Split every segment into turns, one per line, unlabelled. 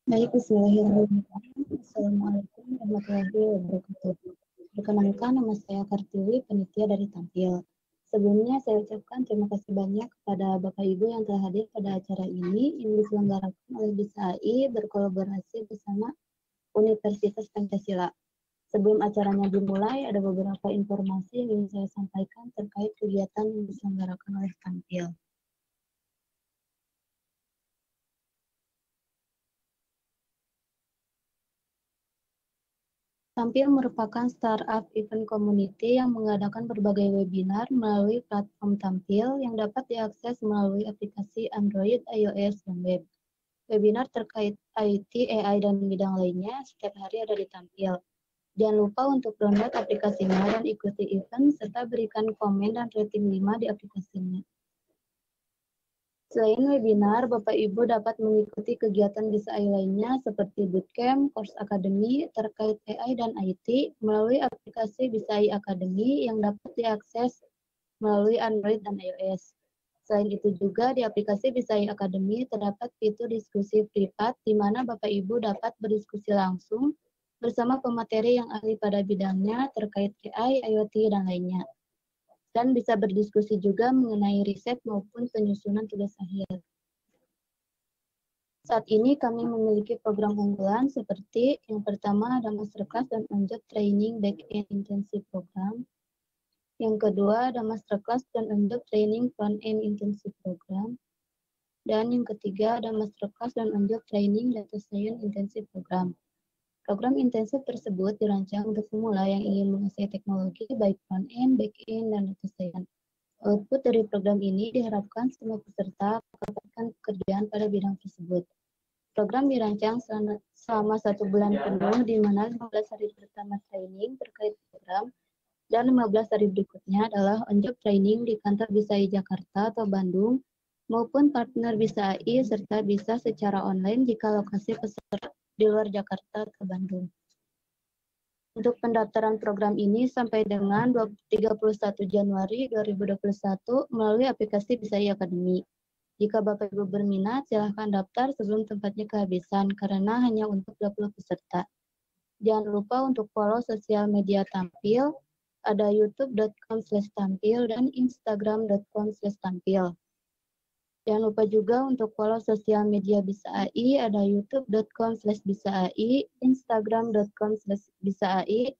Baik, bismillahirrahmanirrahim. Assalamualaikum warahmatullahi wabarakatuh. Perkenalkan, nama saya Kartiwi, panitia dari Tampil. Sebelumnya saya ucapkan terima kasih banyak kepada Bapak Ibu yang telah hadir pada acara ini yang diselenggarakan oleh BISAI berkolaborasi bersama Universitas Pancasila. Sebelum acaranya dimulai, ada beberapa informasi yang ingin saya sampaikan terkait kegiatan yang diselenggarakan oleh Tampil. Tampil merupakan startup event community yang mengadakan berbagai webinar melalui platform Tampil yang dapat diakses melalui aplikasi Android, iOS, dan web. Webinar terkait IT, AI, dan bidang lainnya setiap hari ada di Tampil. Jangan lupa untuk download aplikasinya dan ikuti event serta berikan komen dan rating 5 di aplikasinya. Selain webinar, Bapak Ibu dapat mengikuti kegiatan BISAI lainnya seperti bootcamp, course akademi terkait AI dan IT melalui aplikasi BISAI Academy yang dapat diakses melalui Android dan iOS. Selain itu juga di aplikasi BISAI Academy terdapat fitur diskusi privat di mana Bapak Ibu dapat berdiskusi langsung bersama pemateri yang ahli pada bidangnya terkait AI, IoT, dan lainnya. Dan bisa berdiskusi juga mengenai riset maupun penyusunan tugas akhir. Saat ini kami memiliki program unggulan seperti yang pertama ada Masterclass dan On-Job Training Back-end Intensive Program. Yang kedua ada Masterclass dan On-Job Training Front-end Intensive Program. Dan yang ketiga ada Masterclass dan On-Job Training Data Science Intensive Program. Program intensif tersebut dirancang untuk pemula yang ingin menguasai teknologi baik front-end, back-end, dan data science. Output dari program ini diharapkan semua peserta mendapatkan pekerjaan pada bidang tersebut. Program dirancang selama 1 bulan penuh, di mana 15 hari pertama training terkait program dan 15 hari berikutnya adalah on-job training di kantor BISAI Jakarta atau Bandung maupun partner BISAI serta bisa secara online jika lokasi peserta di luar Jakarta atau Bandung. Untuk pendaftaran program ini sampai dengan 31 Januari 2021 melalui aplikasi BISAI Academy. Jika Bapak Ibu berminat, silahkan daftar sebelum tempatnya kehabisan karena hanya untuk 20 peserta. Jangan lupa untuk follow sosial media Tampil, ada youtube.com/tampil dan instagram.com/tampil. Jangan lupa juga untuk follow sosial media BISAI, ada youtube.com/BISAI, instagram.com/BISAI,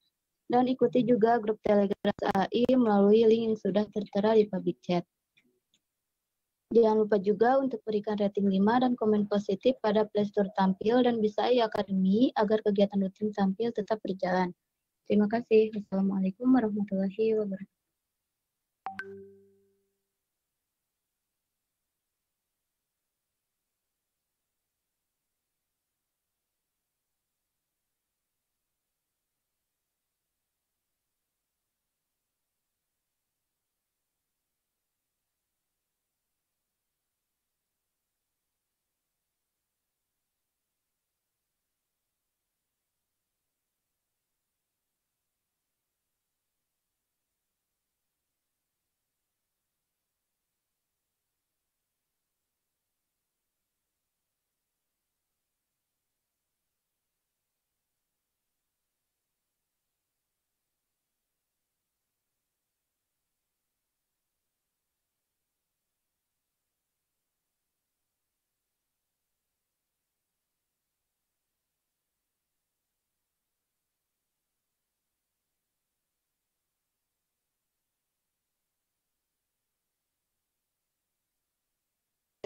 dan ikuti juga grup Telegram BISAI melalui link yang sudah tertera di public chat. Jangan lupa juga untuk berikan rating 5 dan komen positif pada Playstore Tampil dan BISAI Academy agar kegiatan rutin Tampil tetap berjalan. Terima kasih. Wassalamualaikum warahmatullahi wabarakatuh.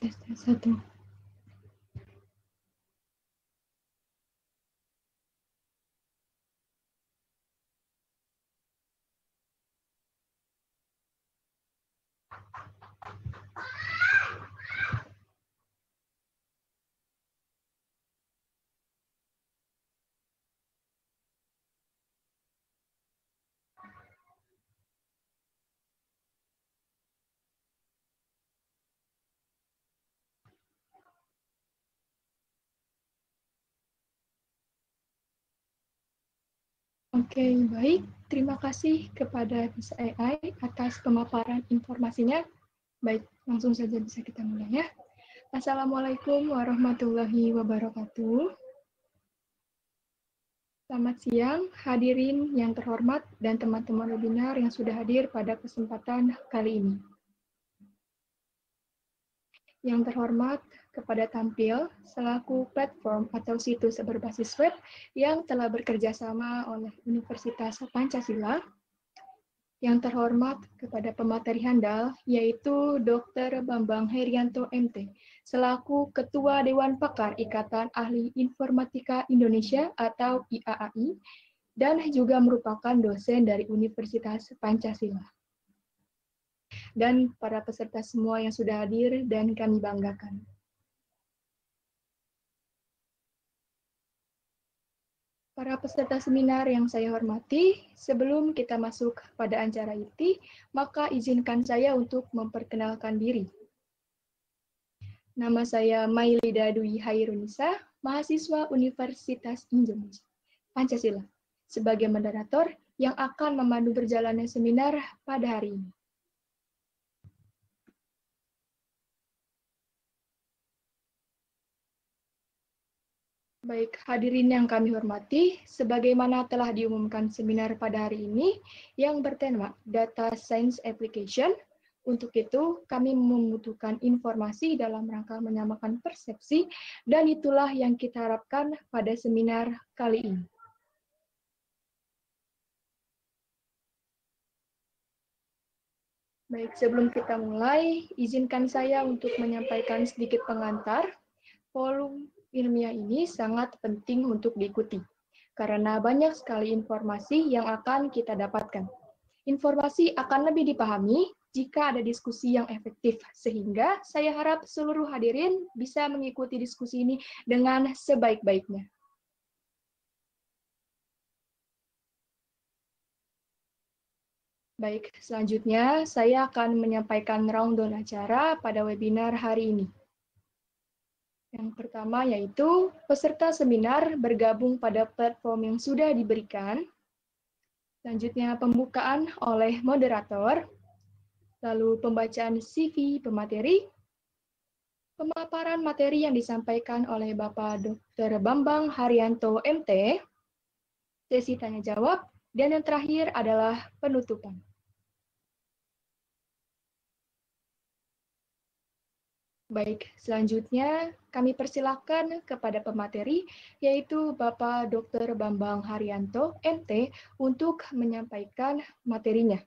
Tes 1. Oke, baik. Terima kasih kepada BISAI atas pemaparan informasinya. Baik, langsung saja bisa kita mulai ya. Assalamualaikum warahmatullahi wabarakatuh. Selamat siang, hadirin yang terhormat dan teman-teman webinar yang sudah hadir pada kesempatan kali ini. Yang terhormat kepada Tampil selaku platform atau situs berbasis web yang telah bekerja sama oleh Universitas Pancasila. Yang terhormat kepada pemateri handal yaitu Dr. Bambang Herianto MT selaku Ketua Dewan Pakar Ikatan Ahli Informatika Indonesia atau IAAI dan juga merupakan dosen dari Universitas Pancasila. Dan para peserta semua yang sudah hadir dan kami banggakan. Para peserta seminar yang saya hormati, sebelum kita masuk pada acara inti, maka izinkan saya untuk memperkenalkan diri. Nama saya Mailida Dwi Hairunisa, mahasiswa Universitas Indonesia, Pancasila, sebagai moderator yang akan memandu berjalannya seminar pada hari ini. Baik, hadirin yang kami hormati, sebagaimana telah diumumkan seminar pada hari ini yang bertema Data Science Application. Untuk itu, kami membutuhkan informasi dalam rangka menyamakan persepsi, dan itulah yang kita harapkan pada seminar kali ini. Baik, sebelum kita mulai, izinkan saya untuk menyampaikan sedikit pengantar. Forum ilmiah ini sangat penting untuk diikuti, karena banyak sekali informasi yang akan kita dapatkan. Informasi akan lebih dipahami jika ada diskusi yang efektif, sehingga saya harap seluruh hadirin bisa mengikuti diskusi ini dengan sebaik-baiknya. Baik, selanjutnya saya akan menyampaikan rundown acara pada webinar hari ini. Yang pertama yaitu peserta seminar bergabung pada platform yang sudah diberikan. Selanjutnya pembukaan oleh moderator, lalu pembacaan CV pemateri, pemaparan materi yang disampaikan oleh Bapak Dr. Bambang Herianto MT, sesi tanya jawab, dan yang terakhir adalah penutupan. Baik, selanjutnya kami persilakan kepada pemateri, yaitu Bapak Dr. Bambang Herianto, MT, untuk menyampaikan materinya.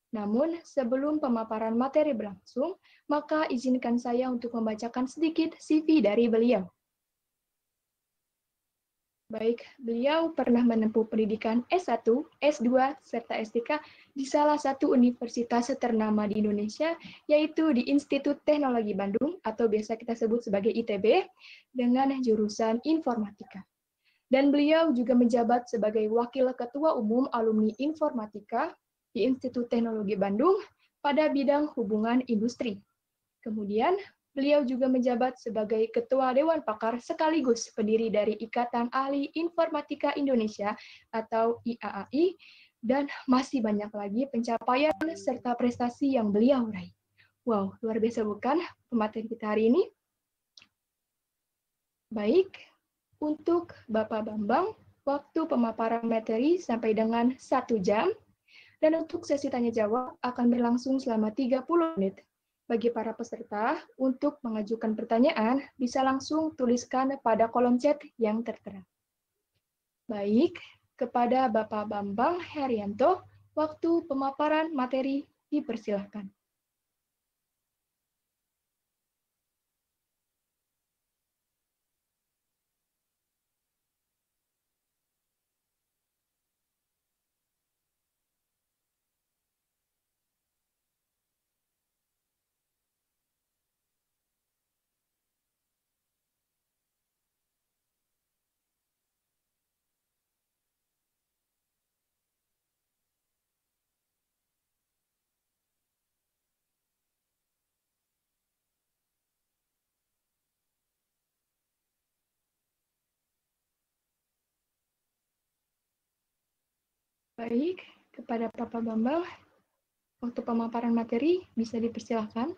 Namun, sebelum pemaparan materi berlangsung, maka izinkan saya untuk membacakan sedikit CV dari beliau. Baik, beliau pernah menempuh pendidikan S1, S2, serta S3 di salah satu universitas ternama di Indonesia, yaitu di Institut Teknologi Bandung, atau biasa kita sebut sebagai ITB, dengan jurusan Informatika. Dan beliau juga menjabat sebagai Wakil Ketua Umum Alumni Informatika di Institut Teknologi Bandung pada bidang hubungan industri. Kemudian, beliau juga menjabat sebagai Ketua Dewan Pakar sekaligus pendiri dari Ikatan Ahli Informatika Indonesia atau IAAI, dan masih banyak lagi pencapaian serta prestasi yang beliau raih. Wow, luar biasa bukan pemateri kita hari ini? Baik, untuk Bapak Bambang, waktu pemaparan materi sampai dengan 1 jam, dan untuk sesi tanya jawab akan berlangsung selama 30 menit. Bagi para peserta, untuk mengajukan pertanyaan, bisa langsung tuliskan pada kolom chat yang tertera. Baik, kepada Bapak Bambang Herianto, waktu pemaparan materi dipersilahkan. Baik, kepada Bapak Bambang, waktu pemaparan materi bisa dipersilahkan.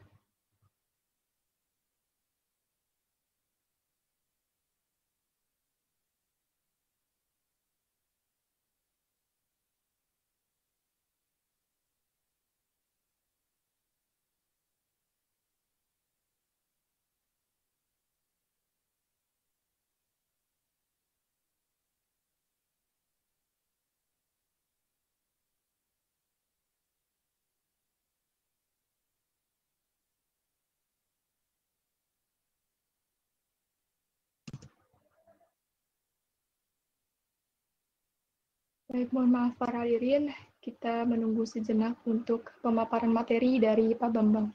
Baik, mohon maaf para hadirin, kita menunggu sejenak untuk pemaparan materi dari Pak Bambang.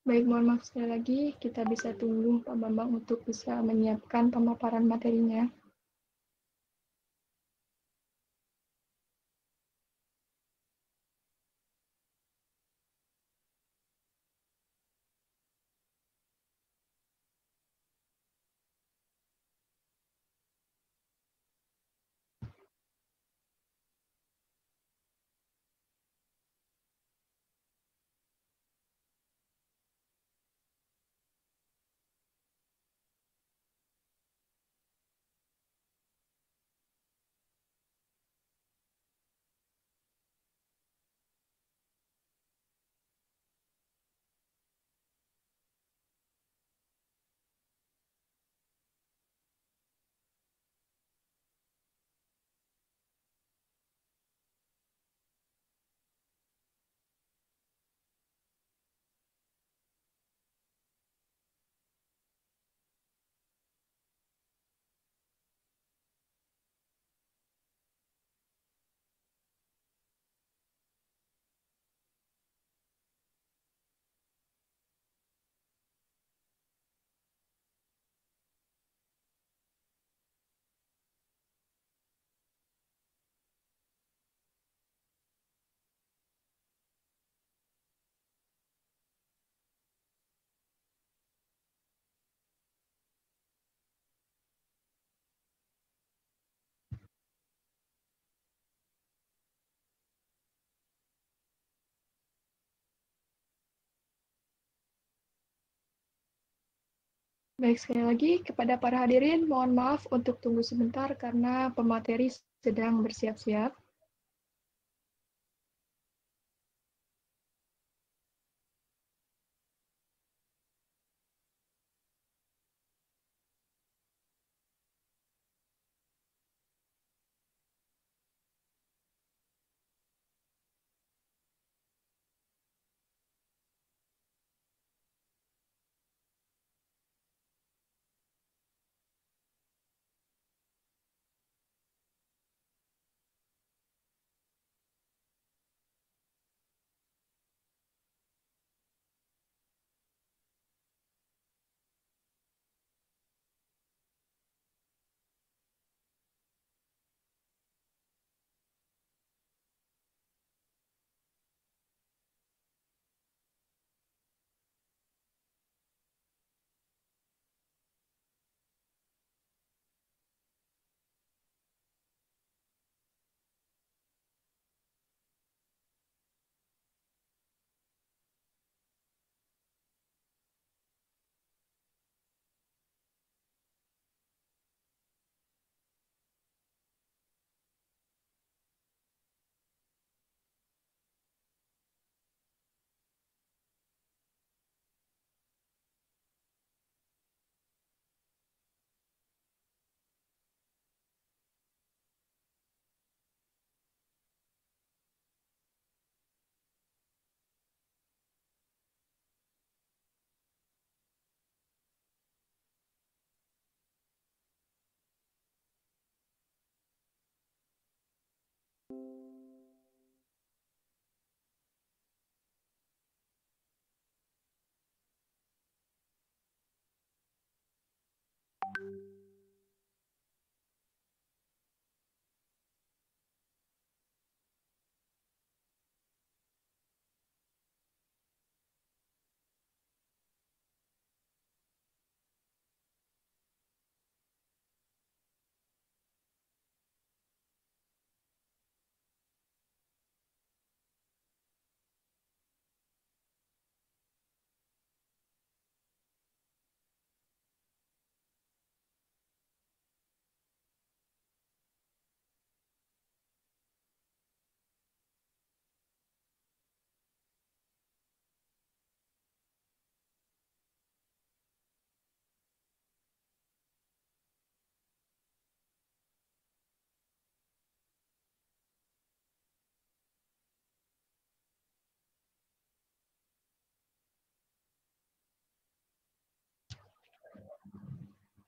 Baik, mohon maaf sekali lagi, kita bisa tunggu Pak Bambang untuk bisa menyiapkan pemaparan materinya. Baik, sekali lagi kepada para hadirin, mohon maaf untuk tunggu sebentar karena pemateri sedang bersiap-siap.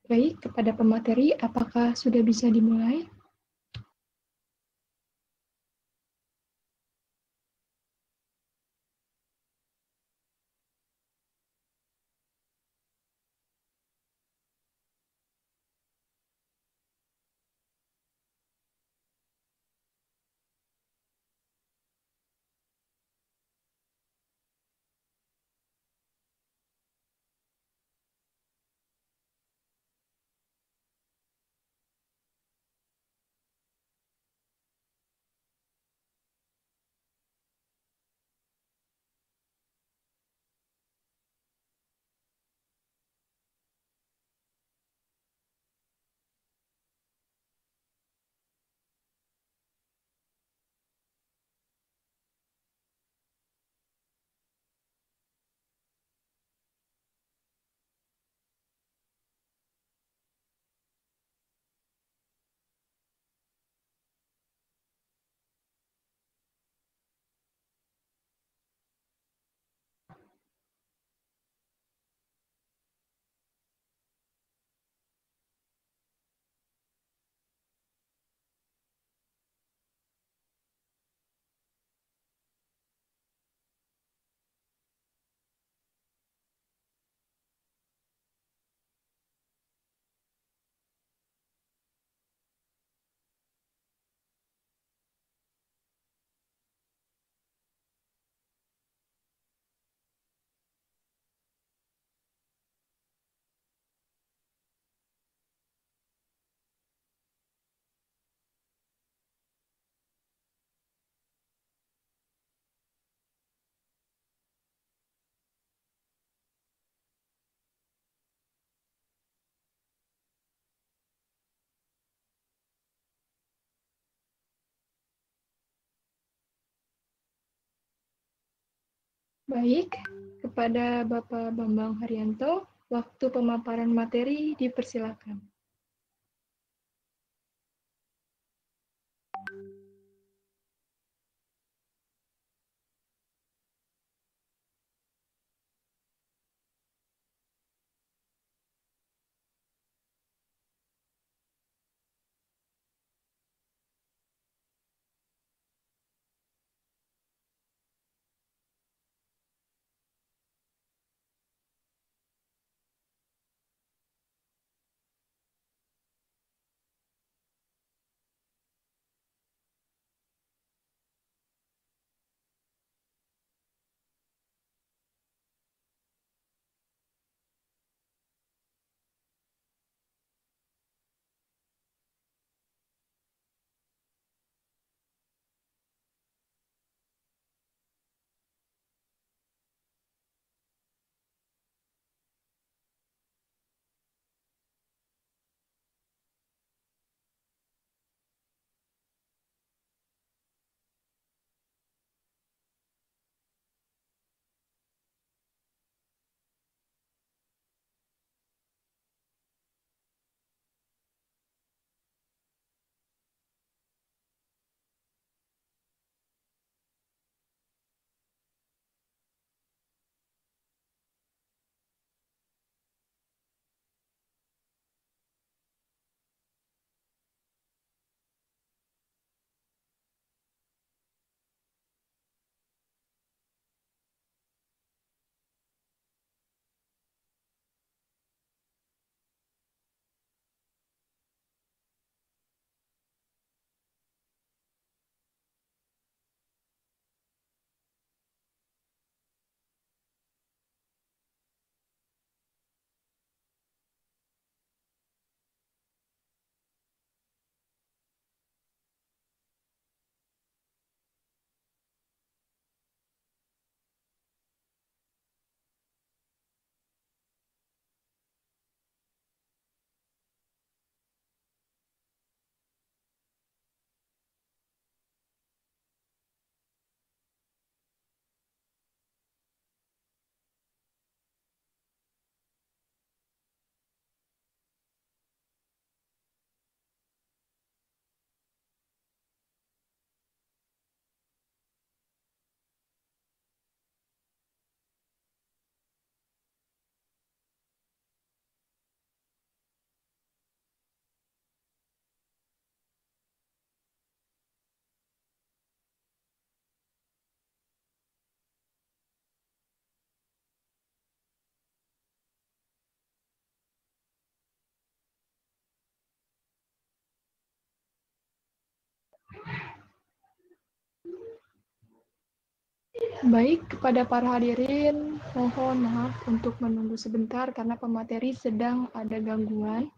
Baik, kepada pemateri, apakah sudah bisa dimulai? Baik, kepada Bapak Bambang Haryanto, waktu pemaparan materi dipersilakan. Baik, kepada para hadirin, mohon maaf untuk menunggu sebentar karena pemateri sedang ada gangguan.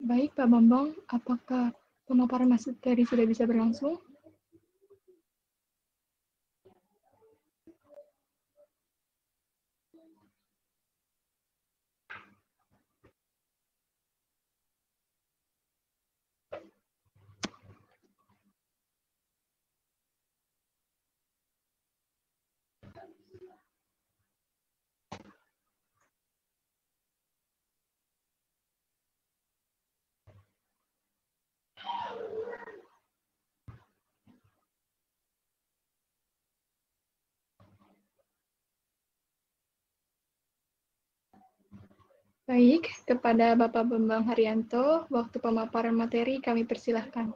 Baik, Pak Bambang, apakah pemaparan materi sudah bisa berlangsung? Baik, kepada Bapak Bambang Haryanto, waktu pemaparan materi kami persilahkan.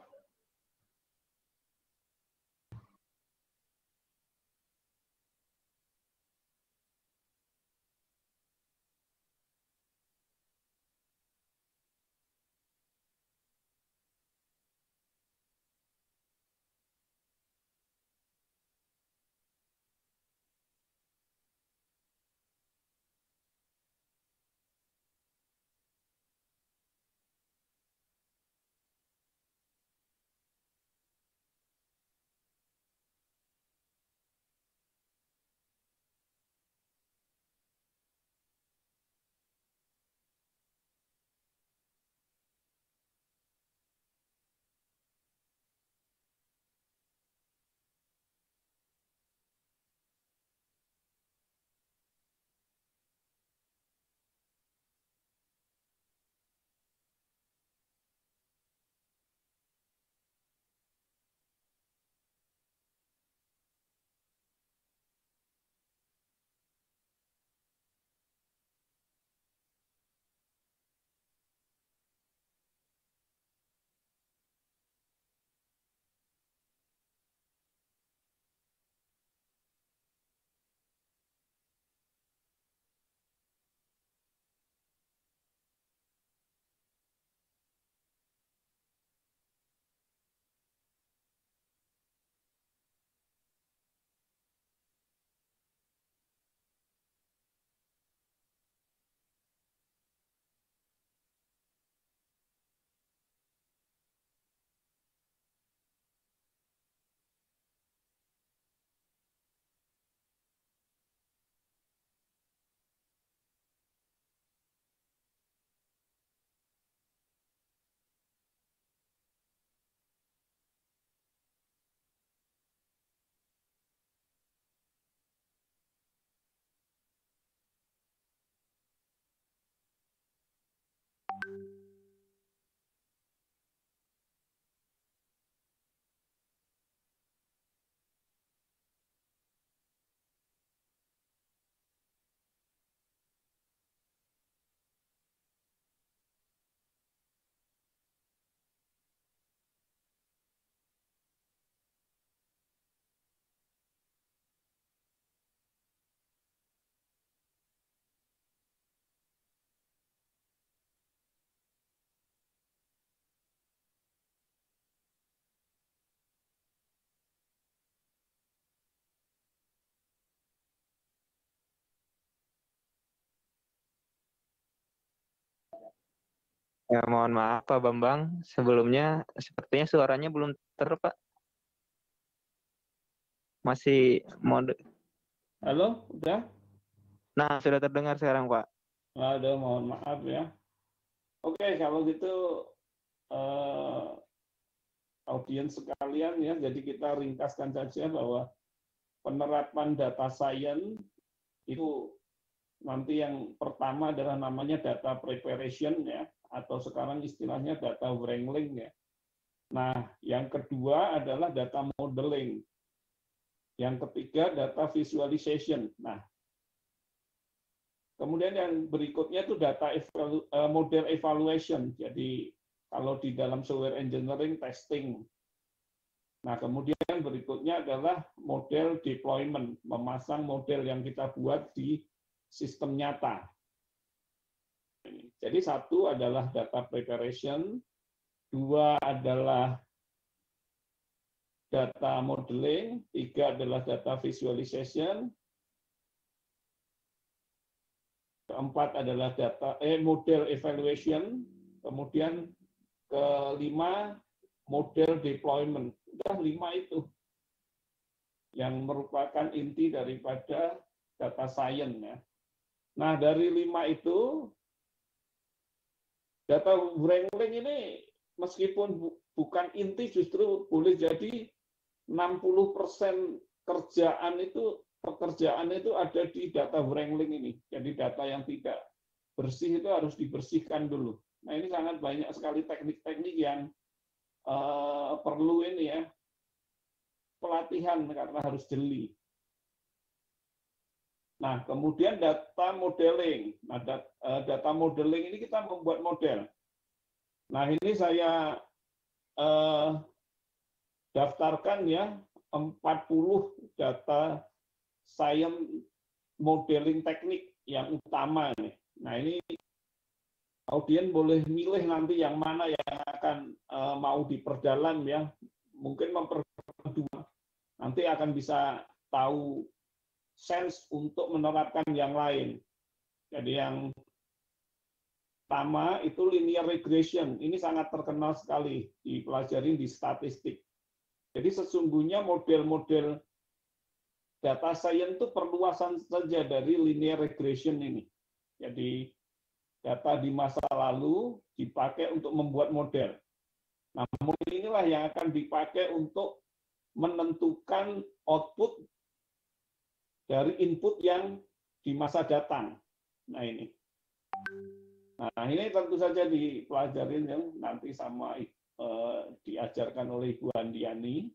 Ya, mohon maaf Pak Bambang. Sebelumnya sepertinya suaranya belum Pak. Masih mode.
Halo, udah?
Nah, sudah terdengar sekarang Pak.
Aduh, mohon maaf ya. Oke, kalau gitu audiens sekalian ya, jadi kita ringkaskan saja bahwa penerapan data science itu nanti yang pertama adalah namanya data preparation ya, atau sekarang istilahnya data wrangling ya. Nah, yang kedua adalah data modeling. Yang ketiga data visualization. Nah, kemudian yang berikutnya itu data model evaluation. Jadi kalau di dalam software engineering testing. Nah, kemudian berikutnya adalah model deployment, memasang model yang kita buat di sistem nyata. Jadi satu adalah data preparation, dua adalah data modeling, tiga adalah data visualization, keempat adalah model evaluation, kemudian kelima model deployment. Udah 5 itu yang merupakan inti daripada data science ya. Nah, dari 5 itu data wrangling ini meskipun bukan inti justru boleh jadi 60% pekerjaan itu ada di data wrangling ini. Jadi data yang tidak bersih itu harus dibersihkan dulu. Nah, ini sangat banyak sekali teknik-teknik yang perlu ini ya, pelatihan karena harus jeli. Nah, kemudian data modeling. Nah, data modeling ini kita membuat model. Nah, ini saya daftarkan ya 40 data science modeling teknik yang utama nih. Nah, ini audien boleh milih nanti yang mana yang akan mau diperdalam ya. Mungkin memperdalam nanti akan bisa tahu sense untuk menerapkan yang lain. Jadi yang pertama itu linear regression. Ini sangat terkenal sekali dipelajari di statistik. Jadi sesungguhnya model-model data science itu perluasan saja dari linear regression ini. Jadi data di masa lalu dipakai untuk membuat model. Nah, model inilah yang akan dipakai untuk menentukan output dari input yang di masa datang. Nah, ini. Nah, ini tentu saja dipelajarin yang nanti sama diajarkan oleh Ibu Andiani,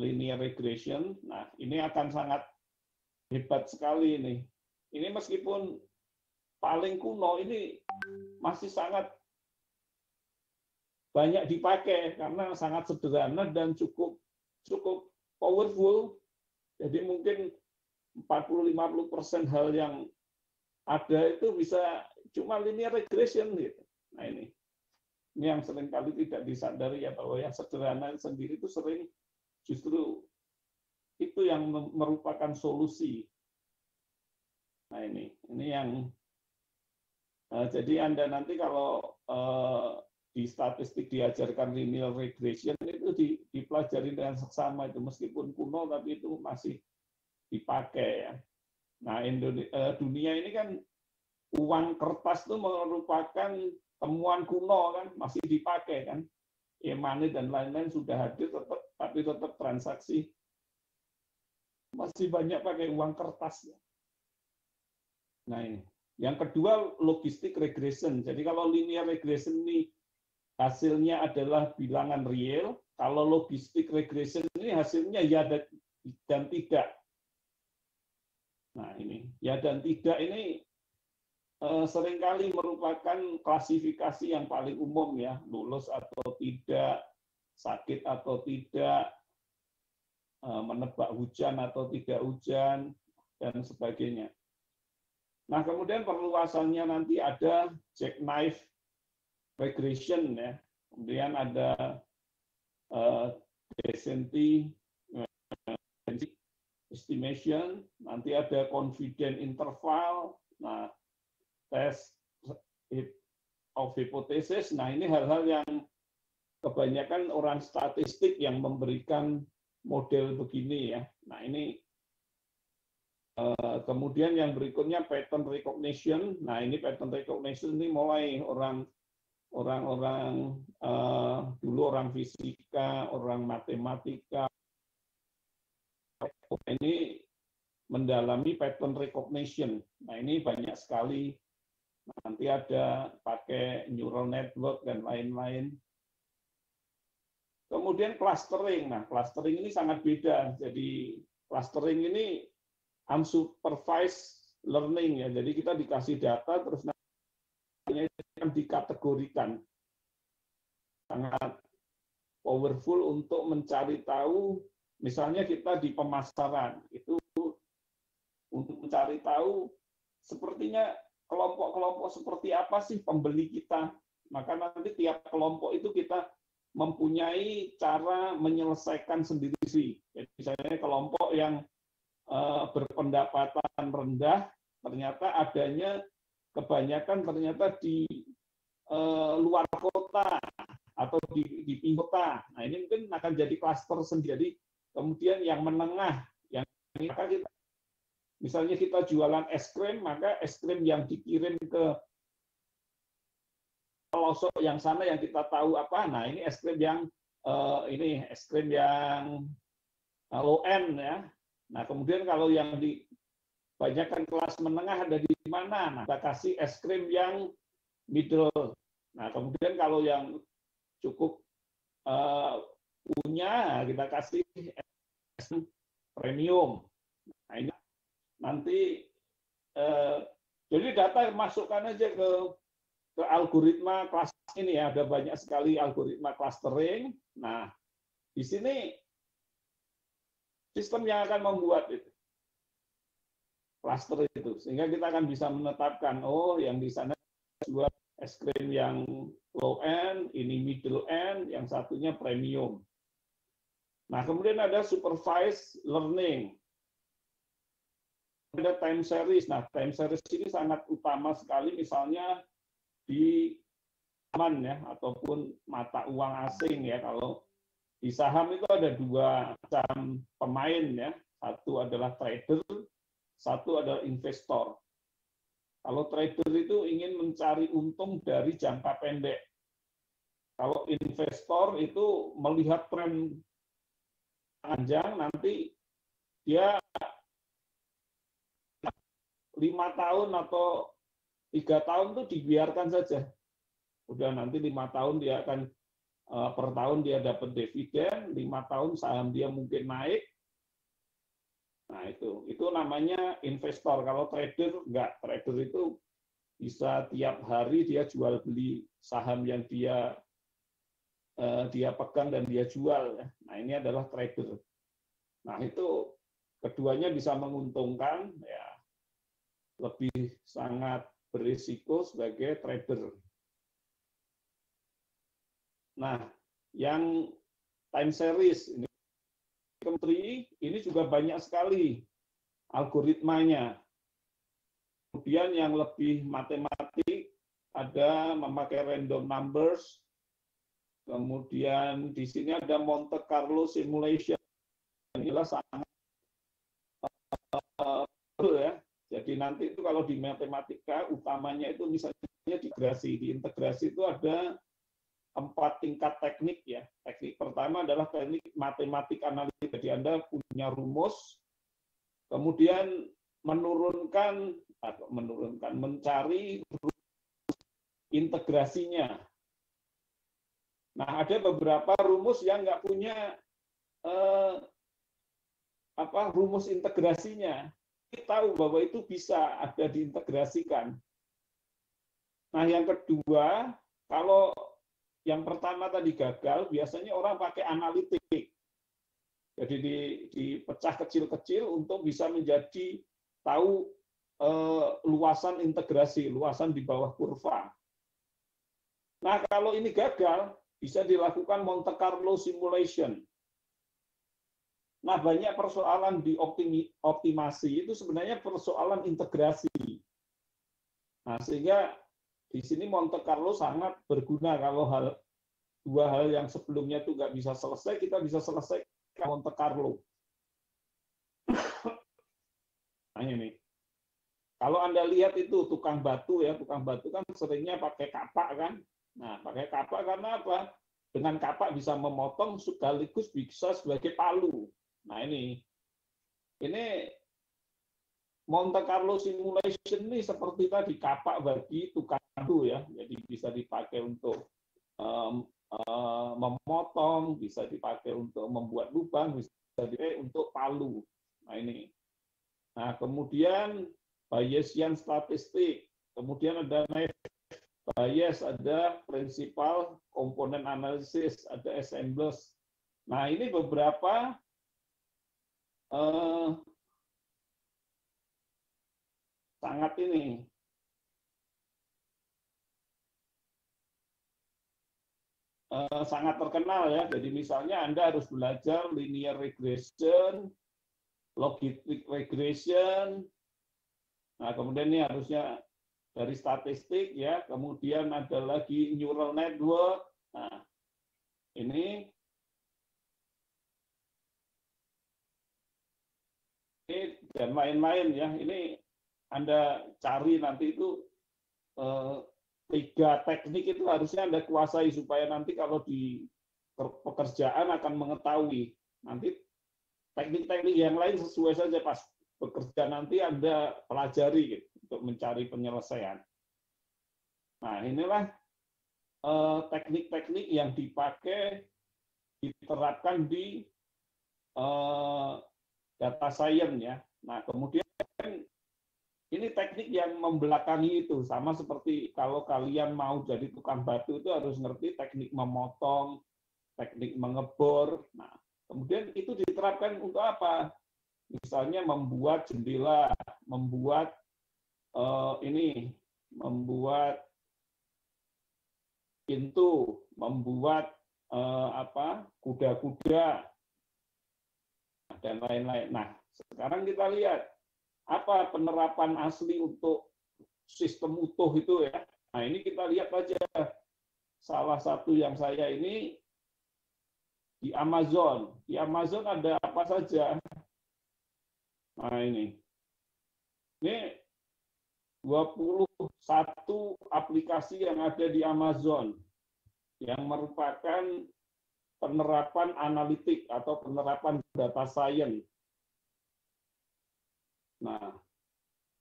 linear regression. Nah, ini akan sangat hebat sekali ini. Ini meskipun paling kuno, ini masih sangat banyak dipakai karena sangat sederhana dan cukup powerful. Jadi mungkin 40-50% hal yang ada itu bisa cuma linear regression gitu. Nah, ini yang seringkali tidak disadari ya, bahwa yang sederhana sendiri itu sering justru itu yang merupakan solusi. Nah, ini yang jadi Anda nanti kalau di statistik diajarkan linear regression itu dipelajari dengan seksama itu, meskipun kuno tapi itu masih dipakai ya. Nah, dunia ini kan uang kertas itu merupakan temuan kuno kan, masih dipakai kan. E-money dan lain-lain sudah hadir tapi tetap transaksi masih banyak pakai uang kertas. Nah, ini. Yang kedua, logistic regression. Jadi kalau linear regression ini hasilnya adalah bilangan real, kalau logistic regression ini hasilnya ya dan tidak. Nah ini, ya dan tidak ini seringkali merupakan klasifikasi yang paling umum ya, lulus atau tidak, sakit atau tidak, menebak hujan atau tidak hujan, dan sebagainya. Nah, kemudian perluasannya nanti ada jackknife regression ya. Kemudian ada descent estimation, nanti ada confidence interval, nah test of hypothesis. Nah, ini hal-hal yang kebanyakan orang statistik yang memberikan model begini ya. Nah, ini kemudian yang berikutnya pattern recognition. Nah, ini pattern recognition ini mulai orang-orang dulu orang fisika, orang matematika ini mendalami pattern recognition. Nah, ini banyak sekali. Nanti ada pakai neural network dan lain-lain. Kemudian clustering. Nah, clustering ini sangat beda. Jadi clustering ini unsupervised learning ya. Jadi kita dikasih data terus nanti dikategorikan. Sangat powerful untuk mencari tahu, misalnya kita di pemasaran itu untuk mencari tahu sepertinya kelompok-kelompok seperti apa sih pembeli kita. Maka nanti tiap kelompok itu kita mempunyai cara menyelesaikan sendiri sih. Jadi misalnya kelompok yang berpendapatan rendah, ternyata adanya kebanyakan ternyata di luar kota atau di pinggir kota. Nah, ini mungkin akan jadi klaster sendiri. Kemudian yang menengah, yang kita, misalnya kita jualan es krim, maka es krim yang dikirim ke pelosok yang sana yang kita tahu apa. Nah, ini es krim yang low end ya. Nah, kemudian kalau yang di banyakkan kelas menengah ada di mana? Nah, kita kasih es krim yang middle. Nah, kemudian kalau yang cukup punya, kita kasih es premium. Nah, ini nanti jadi data masukkan aja ke algoritma kelas ini ya. Ada banyak sekali algoritma clustering. Nah, di sini sistem yang akan membuat itu cluster itu, sehingga kita akan bisa menetapkan yang di sana jual es krim yang low end, ini middle end, yang satunya premium. Nah, kemudian ada supervised learning, ada time series. Nah, time series ini sangat utama sekali, misalnya di saham ya, ataupun mata uang asing ya. Kalau di saham itu ada dua macam pemain ya, satu adalah trader, satu adalah investor. Kalau trader itu ingin mencari untung dari jangka pendek. Kalau investor itu melihat tren panjang, nanti dia 5 tahun atau 3 tahun itu dibiarkan saja. Udah nanti 5 tahun dia akan per tahun dia dapat dividen, 5 tahun saham dia mungkin naik. Nah, itu namanya investor. Kalau trader enggak, trader itu bisa tiap hari dia jual beli saham yang dia pegang dan dia jual. Nah, ini adalah trader. Nah, itu keduanya bisa menguntungkan, ya lebih sangat berisiko sebagai trader. Nah, yang time series ini juga banyak sekali algoritmanya. Kemudian yang lebih matematik ada memakai random numbers. Kemudian di sini ada Monte Carlo simulation. Inilah sangat ya. Jadi nanti itu kalau di matematika utamanya itu misalnya di integrasi itu ada 4 tingkat teknik ya. Teknik pertama adalah teknik matematik analitik. Jadi Anda punya rumus, kemudian menurunkan mencari integrasinya. Nah, ada beberapa rumus yang nggak punya rumus integrasinya. Kita tahu bahwa itu bisa ada diintegrasikan. Nah, yang kedua, kalau yang pertama tadi gagal, biasanya orang pakai analitik. Jadi dipecah kecil-kecil untuk bisa menjadi tahu luasan integrasi, luasan di bawah kurva. Nah, kalau ini gagal, bisa dilakukan Monte Carlo simulation. Nah, banyak persoalan di optimasi itu sebenarnya persoalan integrasi. Nah, sehingga di sini Monte Carlo sangat berguna kalau dua hal yang sebelumnya itu nggak bisa selesai, kita bisa selesaikan Monte Carlo. Nah, ini. Kalau Anda lihat itu tukang batu kan seringnya pakai kapak kan. Nah, pakai kapak karena apa? Dengan kapak bisa memotong sekaligus bisa sebagai palu. Nah, ini Monte Carlo simulation ini seperti tadi kapak bagi tukang batu ya, jadi bisa dipakai untuk memotong, bisa dipakai untuk membuat lubang, bisa dipakai untuk palu. Nah, ini. Nah, kemudian Bayesian statistik, kemudian ada Naive Bayes, ada prinsipal komponen analisis, ada assemblers. Nah, ini beberapa sangat terkenal ya. Jadi misalnya Anda harus belajar linear regression, logistic regression. Nah, kemudian ini harusnya dari statistik ya. Kemudian ada lagi neural network. Nah, ini dan lain-lain ya. Ini Anda cari nanti itu 3 teknik itu harusnya Anda kuasai supaya nanti kalau di pekerjaan akan mengetahui. Nanti teknik-teknik yang lain sesuai saja pas bekerja nanti Anda pelajari gitu, untuk mencari penyelesaian. Nah, inilah teknik-teknik yang diterapkan di data science ya. Nah, kemudian ini teknik yang membelakangi itu, sama seperti kalau kalian mau jadi tukang batu itu harus ngerti teknik memotong, teknik mengebor. Nah, kemudian itu diterapkan untuk apa? Misalnya membuat jendela, membuat membuat pintu, membuat kuda-kuda dan lain-lain. Nah, sekarang kita lihat apa penerapan asli untuk sistem utuh itu ya. Nah, ini kita lihat aja salah satu yang saya ini di Amazon. Di Amazon ada apa saja? Nah, ini 21 aplikasi yang ada di Amazon yang merupakan penerapan analitik atau penerapan data science. Nah,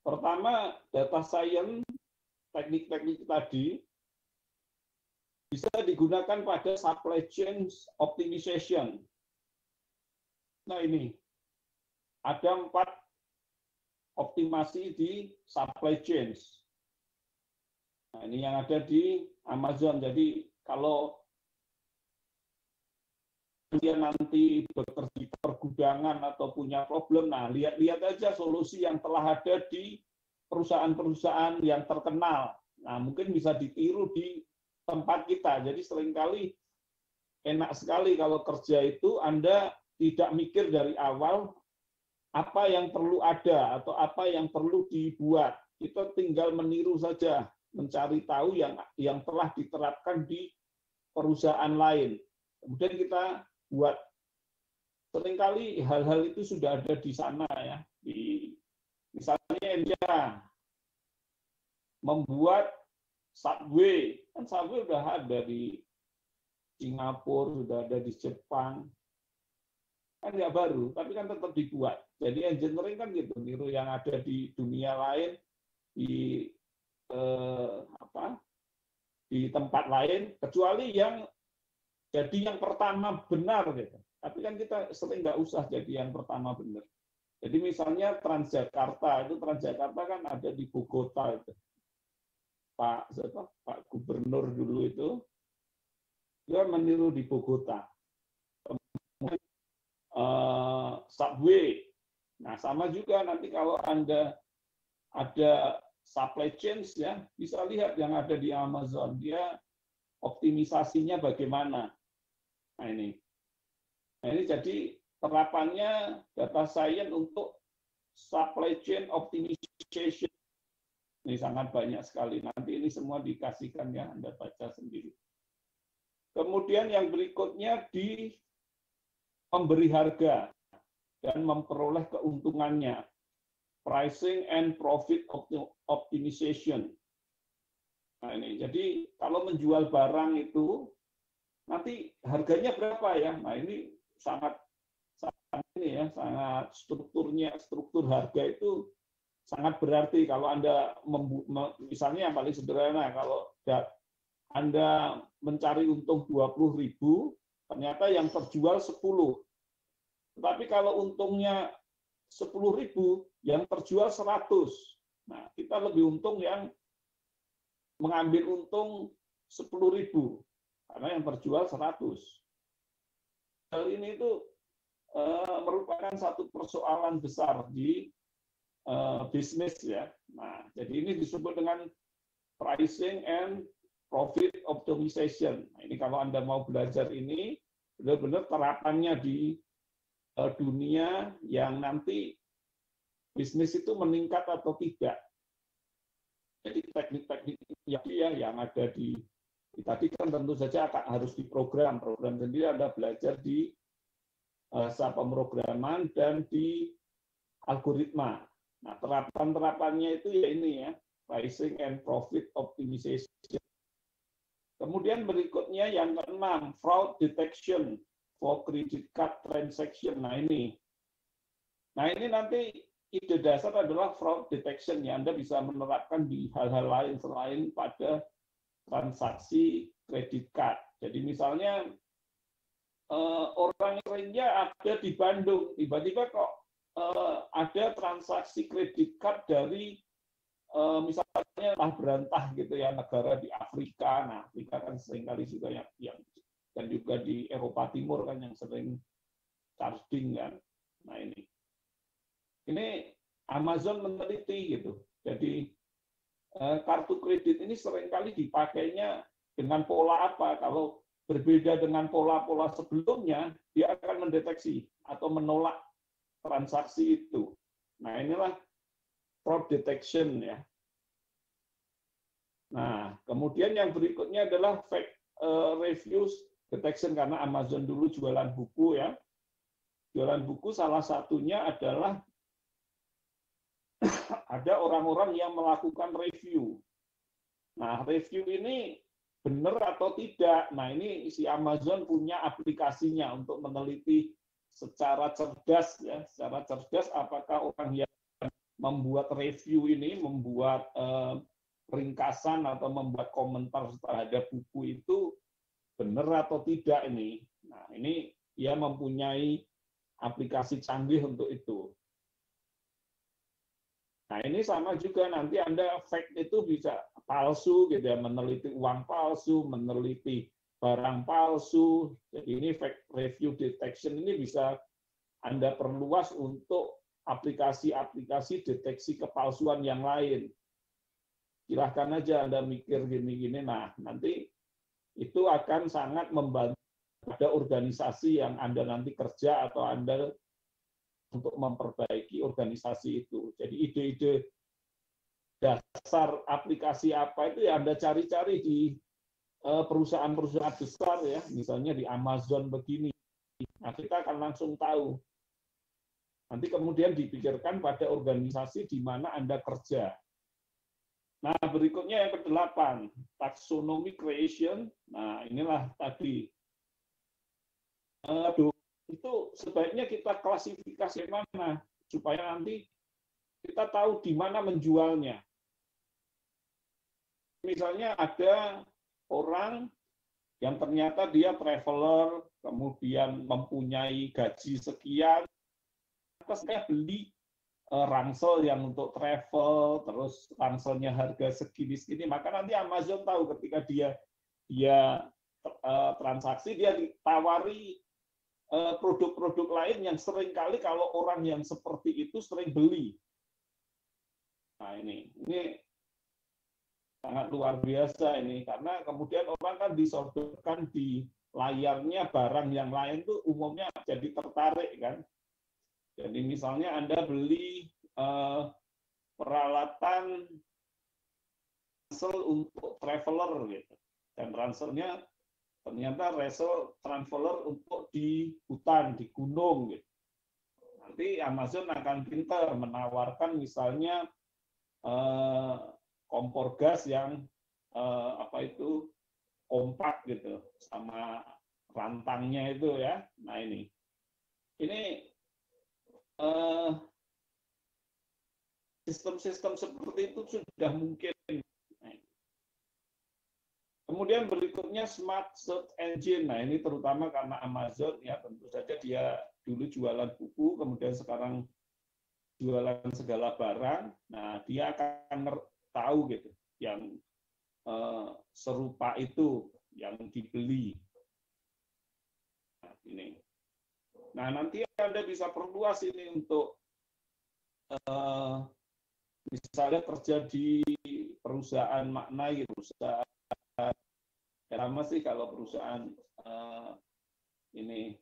pertama data science, teknik-teknik tadi bisa digunakan pada supply chain optimization. Nah, ini ada 4 optimasi di supply chain. Nah, ini yang ada di Amazon. Jadi kalau dia nanti bekerja di pergudangan atau punya problem, nah lihat aja solusi yang telah ada di perusahaan-perusahaan yang terkenal. Nah, mungkin bisa ditiru di tempat kita. Jadi seringkali enak sekali kalau kerja itu Anda tidak mikir dari awal apa yang perlu ada atau apa yang perlu dibuat. Kita tinggal meniru saja, mencari tahu yang telah diterapkan di perusahaan lain. Kemudian kita buat. Seringkali hal-hal itu sudah ada di sana ya. Misalnya India membuat subway, kan subway sudah ada di Singapura, sudah ada di Jepang, kan nggak baru, tapi kan tetap dibuat. Jadi engineering kan gitu, niru yang ada di dunia lain, di di tempat lain, kecuali yang jadi yang pertama benar gitu. Tapi kan kita sering nggak usah jadi yang pertama benar. Jadi misalnya Transjakarta kan ada di Bogota itu. Pak Gubernur dulu itu dia meniru di Bogota. Kemudian subway. Nah, sama juga nanti kalau Anda ada supply chains ya, bisa lihat yang ada di Amazon, dia optimisasinya bagaimana. Nah ini jadi terapannya data science untuk supply chain optimization. Ini sangat banyak sekali. Nanti ini semua dikasihkan ya, Anda baca sendiri. Kemudian yang berikutnya di memberi harga dan memperoleh keuntungannya. Pricing and profit optimization. Nah ini, jadi kalau menjual barang itu nanti harganya berapa ya? Nah ini sangat ini ya, sangat struktur harga itu sangat berarti kalau Anda misalnya yang paling sederhana, kalau Anda mencari untung 20.000, ternyata yang terjual 10. Tetapi kalau untungnya 10.000, yang terjual 100. Nah, kita lebih untung yang mengambil untung 10.000 karena yang terjual 100. Hal ini itu merupakan satu persoalan besar di bisnis ya. Nah, jadi ini disebut dengan pricing and profit optimization. Nah, ini kalau Anda mau belajar ini benar-benar terapannya di dunia yang nanti bisnis itu meningkat atau tidak. Jadi teknik-teknik yang ada di tadi kan tentu saja harus diprogram. Program sendiri Anda belajar di pemrograman dan di algoritma. Nah, terapan-terapannya itu ya ini ya, pricing and profit optimization. Kemudian berikutnya yang keenam, fraud detection for credit card transaction. Nah ini nanti ide dasar adalah fraud detection ya. Anda bisa menerapkan di hal-hal lain selain pada transaksi kredit card. Jadi misalnya orang lainnya ada di Bandung, tiba-tiba kok ada transaksi kredit card dari misalnya berantah gitu ya, negara di Afrika. Nah, Afrika kan seringkali juga yang dan juga di Eropa Timur kan yang sering charging kan. Nah ini Amazon meneliti gitu. Jadi kartu kredit ini seringkali dipakainya dengan pola apa? Kalau berbeda dengan pola-pola sebelumnya, dia akan mendeteksi atau menolak transaksi itu. Nah inilah fraud detection ya. Nah kemudian yang berikutnya adalah fake reviews detection, karena Amazon dulu jualan buku ya. Jualan buku salah satunya adalah ada orang-orang yang melakukan review. Nah, review ini benar atau tidak. Nah, ini si Amazon punya aplikasinya untuk meneliti secara cerdas ya, secara cerdas apakah orang yang membuat review ini, membuat ringkasan atau membuat komentar terhadap buku itu benar atau tidak ini. Nah, ini dia mempunyai aplikasi canggih untuk itu. Nah, ini sama juga nanti Anda fake itu bisa palsu gitu ya, meneliti uang palsu, meneliti barang palsu. Jadi ini fake review detection ini bisa Anda perluas untuk aplikasi-aplikasi deteksi kepalsuan yang lain. Silahkan aja Anda mikir gini-gini, nah nanti itu akan sangat membantu pada organisasi yang Anda nanti kerja atau Anda untuk memperbaiki organisasi itu. Jadi ide-ide dasar aplikasi apa itu ya Anda cari-cari di perusahaan-perusahaan besar ya, misalnya di Amazon begini. Nah, kita akan langsung tahu. Nanti kemudian dipikirkan pada organisasi di mana Anda kerja. Nah, berikutnya yang ke-8, taxonomy creation. Nah, inilah tadi. Itu sebaiknya kita klasifikasi mana supaya nanti kita tahu di mana menjualnya. misalnya ada orang yang ternyata dia traveler, kemudian mempunyai gaji sekian, terus dia beli ransel yang untuk travel, terus ranselnya harga segini-segini, maka nanti Amazon tahu ketika dia transaksi, dia ditawari produk-produk lain yang seringkali kalau orang yang seperti itu sering beli. Nah ini sangat luar biasa ini, karena kemudian orang kan disodorkan di layarnya barang yang lain tuh umumnya jadi tertarik kan. Jadi misalnya Anda beli peralatan ransel untuk traveler gitu, dan ranselnya ternyata ransel traveler untuk di hutan, di gunung gitu. Nanti Amazon akan pintar menawarkan misalnya kompor gas yang kompak gitu sama rantangnya itu ya. Nah ini sistem-sistem seperti itu sudah mungkin. Kemudian berikutnya smart search engine. Nah ini terutama karena Amazon ya, tentu saja dia dulu jualan buku, kemudian sekarang jualan segala barang. Nah dia akan tahu gitu yang serupa itu yang dibeli. Nah, ini. Nah nanti Anda bisa perluas ini untuk misalnya kerja di perusahaan makna gitu, perusahaan sama sih kalau perusahaan ini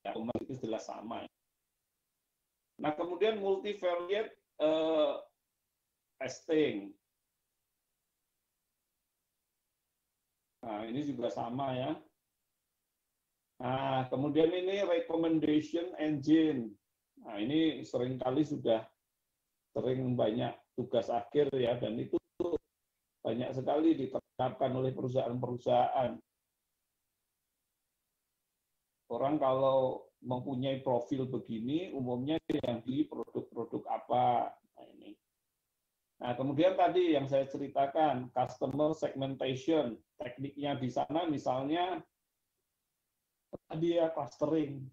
ya itu jelas sama. Nah kemudian multivariate testing. Nah, ini juga sama ya. Nah, kemudian ini recommendation engine. Nah, ini seringkali sudah sering banyak tugas akhir ya, dan itu banyak sekali diterapkan oleh perusahaan-perusahaan. Orang kalau mempunyai profil begini, umumnya yang di produk-produk apa. Nah, ini. Nah, kemudian tadi yang saya ceritakan, customer segmentation. Tekniknya di sana misalnya tadi ya clustering.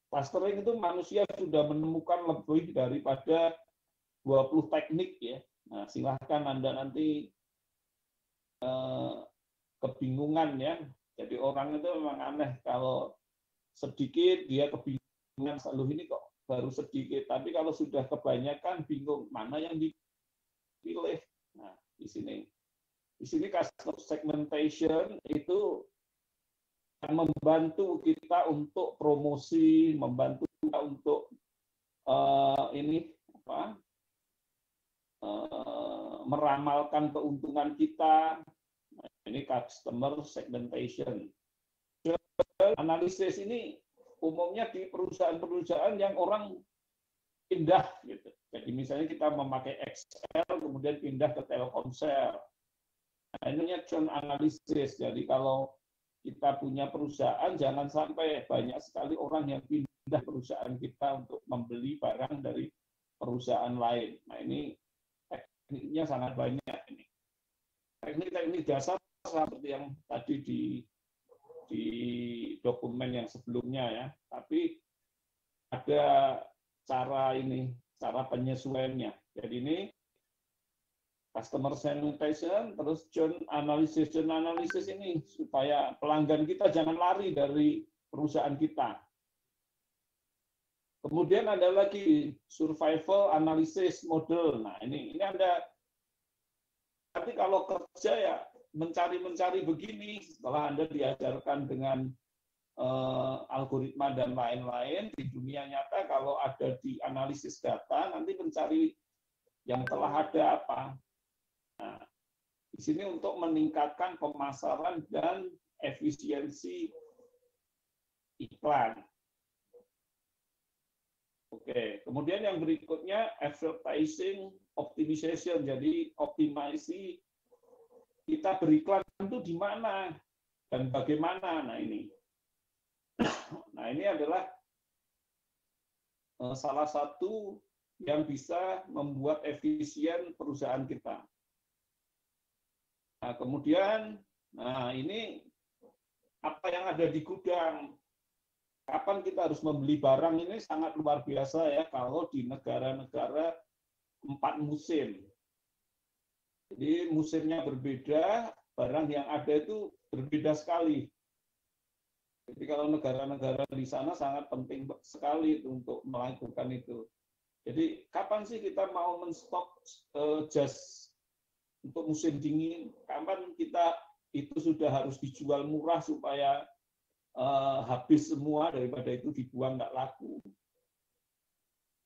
Clustering itu manusia sudah menemukan lebih daripada 20 teknik ya. Nah, silahkan Anda nanti kebingungan ya. Jadi orang itu memang aneh kalau sedikit dia kebingungan, selalu ini kok baru sedikit. Tapi kalau sudah kebanyakan bingung mana yang dipilih. Nah, di sini customer segmentation itu akan membantu kita untuk promosi, membantu kita untuk meramalkan keuntungan kita. Nah, ini customer segmentation. Analisis ini umumnya di perusahaan-perusahaan yang orang pindah gitu. Jadi misalnya kita memakai Excel kemudian pindah ke Telkomsel. Nah, ini churn analisis. Jadi kalau kita punya perusahaan, jangan sampai banyak sekali orang yang pindah perusahaan kita untuk membeli barang dari perusahaan lain. Nah ini tekniknya sangat banyak ini. Teknik-teknik dasar seperti yang tadi di dokumen yang sebelumnya ya. Tapi ada cara penyesuaiannya. Jadi ini customer segmentation, terus churn analysis. Churn analysis ini supaya pelanggan kita jangan lari dari perusahaan kita. Kemudian ada lagi survival analysis model. Nah, ini Anda tapi kalau kerja ya mencari begini, setelah Anda diajarkan dengan algoritma dan lain-lain di dunia nyata, kalau ada di analisis data nanti mencari yang telah ada apa. Nah, di sini untuk meningkatkan pemasaran dan efisiensi iklan. Oke, kemudian yang berikutnya advertising optimization. Jadi optimasi kita beriklan itu di mana dan bagaimana. Nah ini adalah salah satu yang bisa membuat efisien perusahaan kita. Nah, kemudian, ini apa yang ada di gudang. Kapan kita harus membeli barang ini sangat luar biasa ya kalau di negara-negara 4 musim. Jadi musimnya berbeda, barang yang ada itu berbeda sekali. Jadi kalau negara-negara di sana sangat penting sekali untuk melakukan itu. Jadi kapan sih kita mau menstok jas untuk musim dingin? Kapan kita itu sudah harus dijual murah supaya habis semua, daripada itu dibuang nggak laku.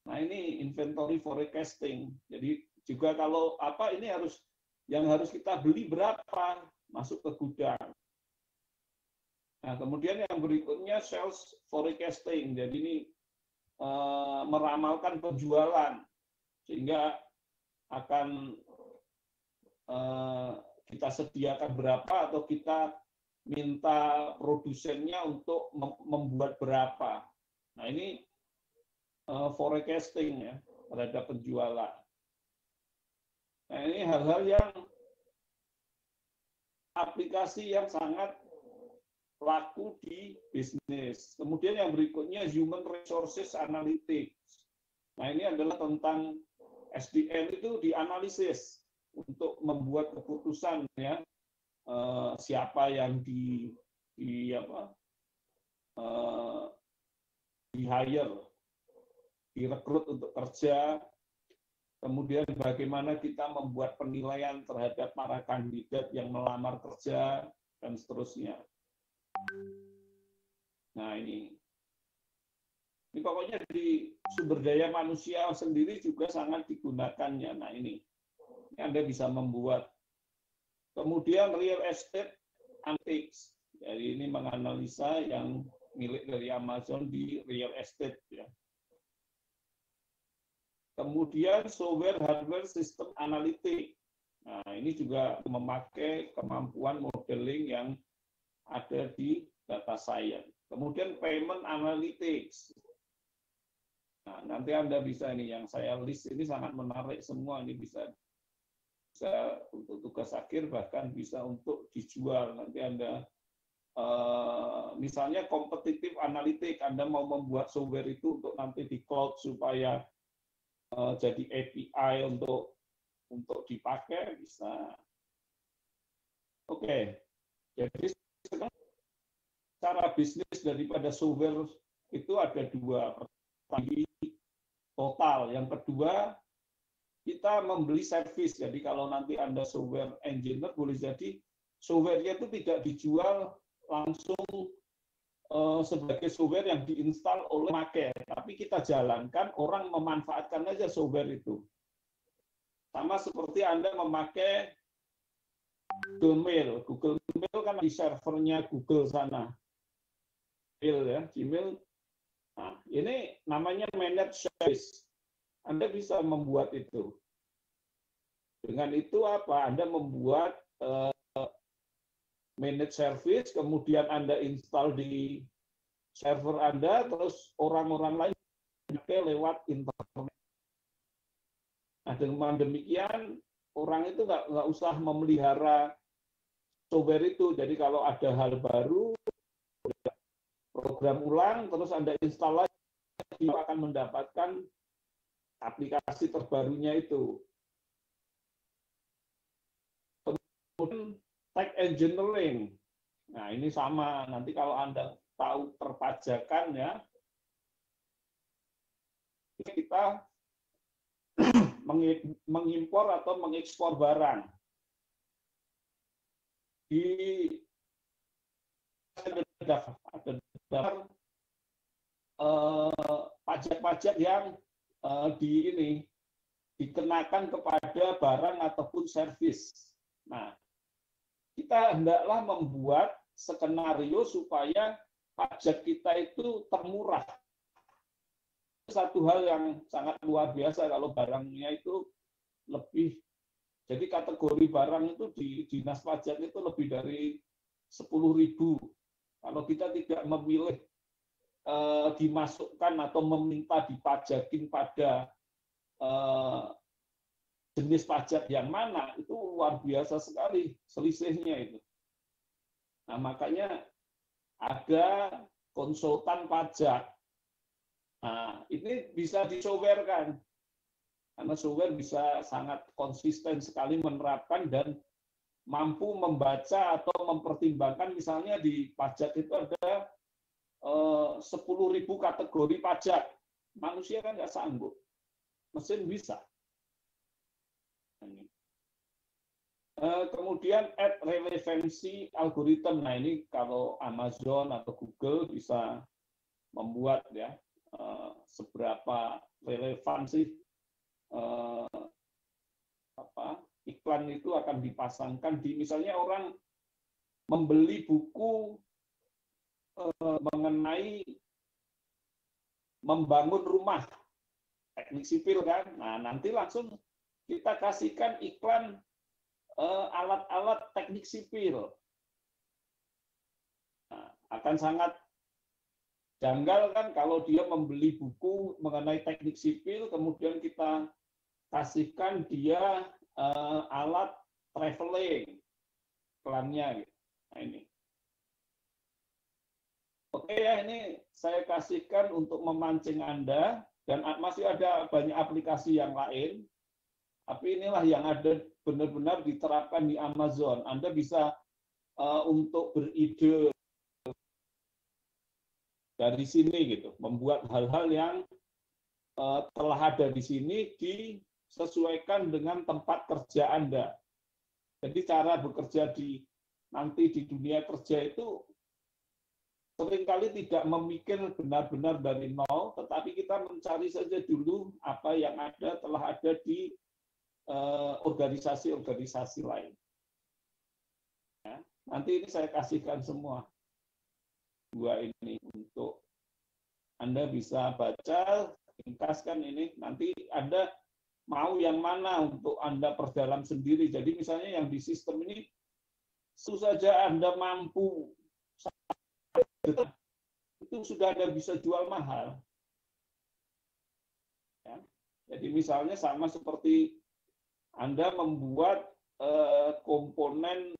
Nah, ini inventory forecasting. Jadi juga kalau ini yang harus kita beli berapa masuk ke gudang. Nah, kemudian yang berikutnya sales forecasting. Jadi ini meramalkan penjualan sehingga akan kita sediakan berapa atau kita minta produsennya untuk membuat berapa. Nah, ini forecasting ya terhadap penjualan. Nah, ini hal-hal yang aplikasi yang sangat laku di bisnis. Kemudian yang berikutnya human resources analytics. Nah, ini adalah tentang SDM itu dianalisis untuk membuat keputusan ya. Siapa yang di hire, direkrut untuk kerja, kemudian bagaimana kita membuat penilaian terhadap para kandidat yang melamar kerja dan seterusnya. Nah, ini pokoknya di sumber daya manusia sendiri juga sangat digunakannya. Nah, ini Anda bisa membuat. Kemudian real estate analytics. Jadi ini menganalisa yang milik dari Amazon di real estate ya. Kemudian software hardware system analytics. Nah, ini juga memakai kemampuan modeling yang ada di data science. Kemudian payment analytics. Nah, nanti Anda bisa ini yang saya list ini sangat menarik semua, ini bisa untuk tugas akhir, bahkan bisa untuk dijual. Nanti Anda misalnya competitive analytics, Anda mau membuat software itu untuk nanti di cloud supaya jadi API untuk dipakai, bisa. Oke. Jadi cara bisnis daripada software itu ada dua. Pertama, total. Yang kedua, kita membeli service. Jadi kalau nanti Anda software engineer, boleh jadi software-nya itu tidak dijual langsung sebagai software yang diinstal oleh pemakai, tapi kita jalankan, orang memanfaatkan aja software itu. Sama seperti Anda memakai Gmail. Google Mail kan di servernya Google sana. Gmail. Nah, ini namanya managed service. Anda bisa membuat itu. Dengan itu apa? Anda membuat managed service, kemudian Anda install di server Anda, terus orang-orang lain pakai lewat internet. Nah, dengan demikian orang itu nggak usah memelihara software itu. Jadi kalau ada hal baru, program ulang, terus Anda install lagi, Anda akan mendapatkan aplikasi terbarunya itu. Kemudian tax engineering. Nah, ini sama. Nanti kalau Anda tahu perpajakan ya, kita mengimpor atau mengekspor barang. Ada pajak-pajak yang dikenakan kepada barang ataupun servis. Nah, kita hendaklah membuat skenario supaya pajak kita itu termurah. Satu hal yang sangat luar biasa kalau barangnya itu lebih, jadi kategori barang itu di dinas pajak itu lebih dari 10.000. Kalau kita tidak memilih dimasukkan atau meminta dipajakin pada jenis pajak yang mana, itu luar biasa sekali selisihnya itu. Nah, makanya ada konsultan pajak. Nah, ini bisa disoftwarekan. Karena software bisa sangat konsisten sekali menerapkan dan mampu membaca atau mempertimbangkan, misalnya di pajak itu ada 10.000 kategori pajak. Manusia kan nggak sanggup. Mesin bisa. Kemudian add relevancy algorithm. Nah, ini kalau Amazon atau Google bisa membuat ya seberapa relevan sih iklan itu akan dipasangkan di, misalnya orang membeli buku mengenai membangun rumah, teknik sipil kan. Nah, nanti langsung kita kasihkan iklan alat-alat teknik sipil. Nah, akan sangat janggal kan kalau dia membeli buku mengenai teknik sipil, kemudian kita kasihkan dia alat traveling, iklannya. Gitu. Nah, ini. Oke ya, ini saya kasihkan untuk memancing Anda, dan masih ada banyak aplikasi yang lain, tapi inilah yang ada benar-benar diterapkan di Amazon. Anda bisa untuk beride dari sini gitu, membuat hal-hal yang telah ada di sini disesuaikan dengan tempat kerja Anda. Jadi cara bekerja nanti di dunia kerja itu seringkali tidak memikir benar-benar dari nol, tetapi kita mencari saja dulu apa yang telah ada di organisasi-organisasi lain. Ya, nanti ini saya kasihkan semua dua ini untuk Anda bisa baca, ringkaskan ini. Nanti Anda mau yang mana untuk Anda perdalam sendiri. Jadi misalnya yang di sistem ini, saja Anda mampu, itu sudah Anda bisa jual mahal. Ya. Jadi misalnya sama seperti Anda membuat komponen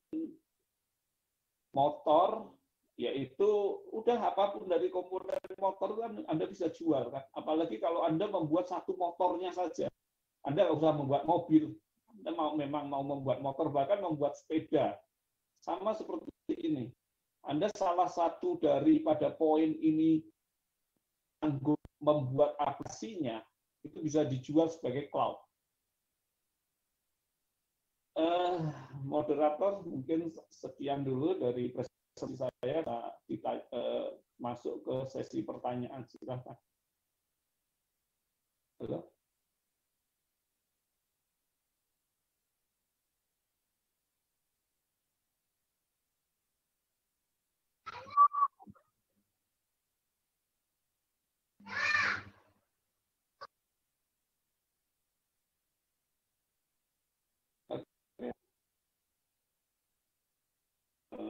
motor, yaitu udah apapun dari komponen motor kan Anda bisa jual kan. Apalagi kalau Anda membuat satu motornya saja, Anda nggak usah membuat mobil. Anda memang mau membuat motor, bahkan membuat sepeda. Sama seperti ini. Anda salah satu daripada poin ini sanggup membuat aplikasinya, itu bisa dijual sebagai cloud. Moderator, mungkin sekian dulu dari presentasi saya. Kita masuk ke sesi pertanyaan. Silakan. Halo.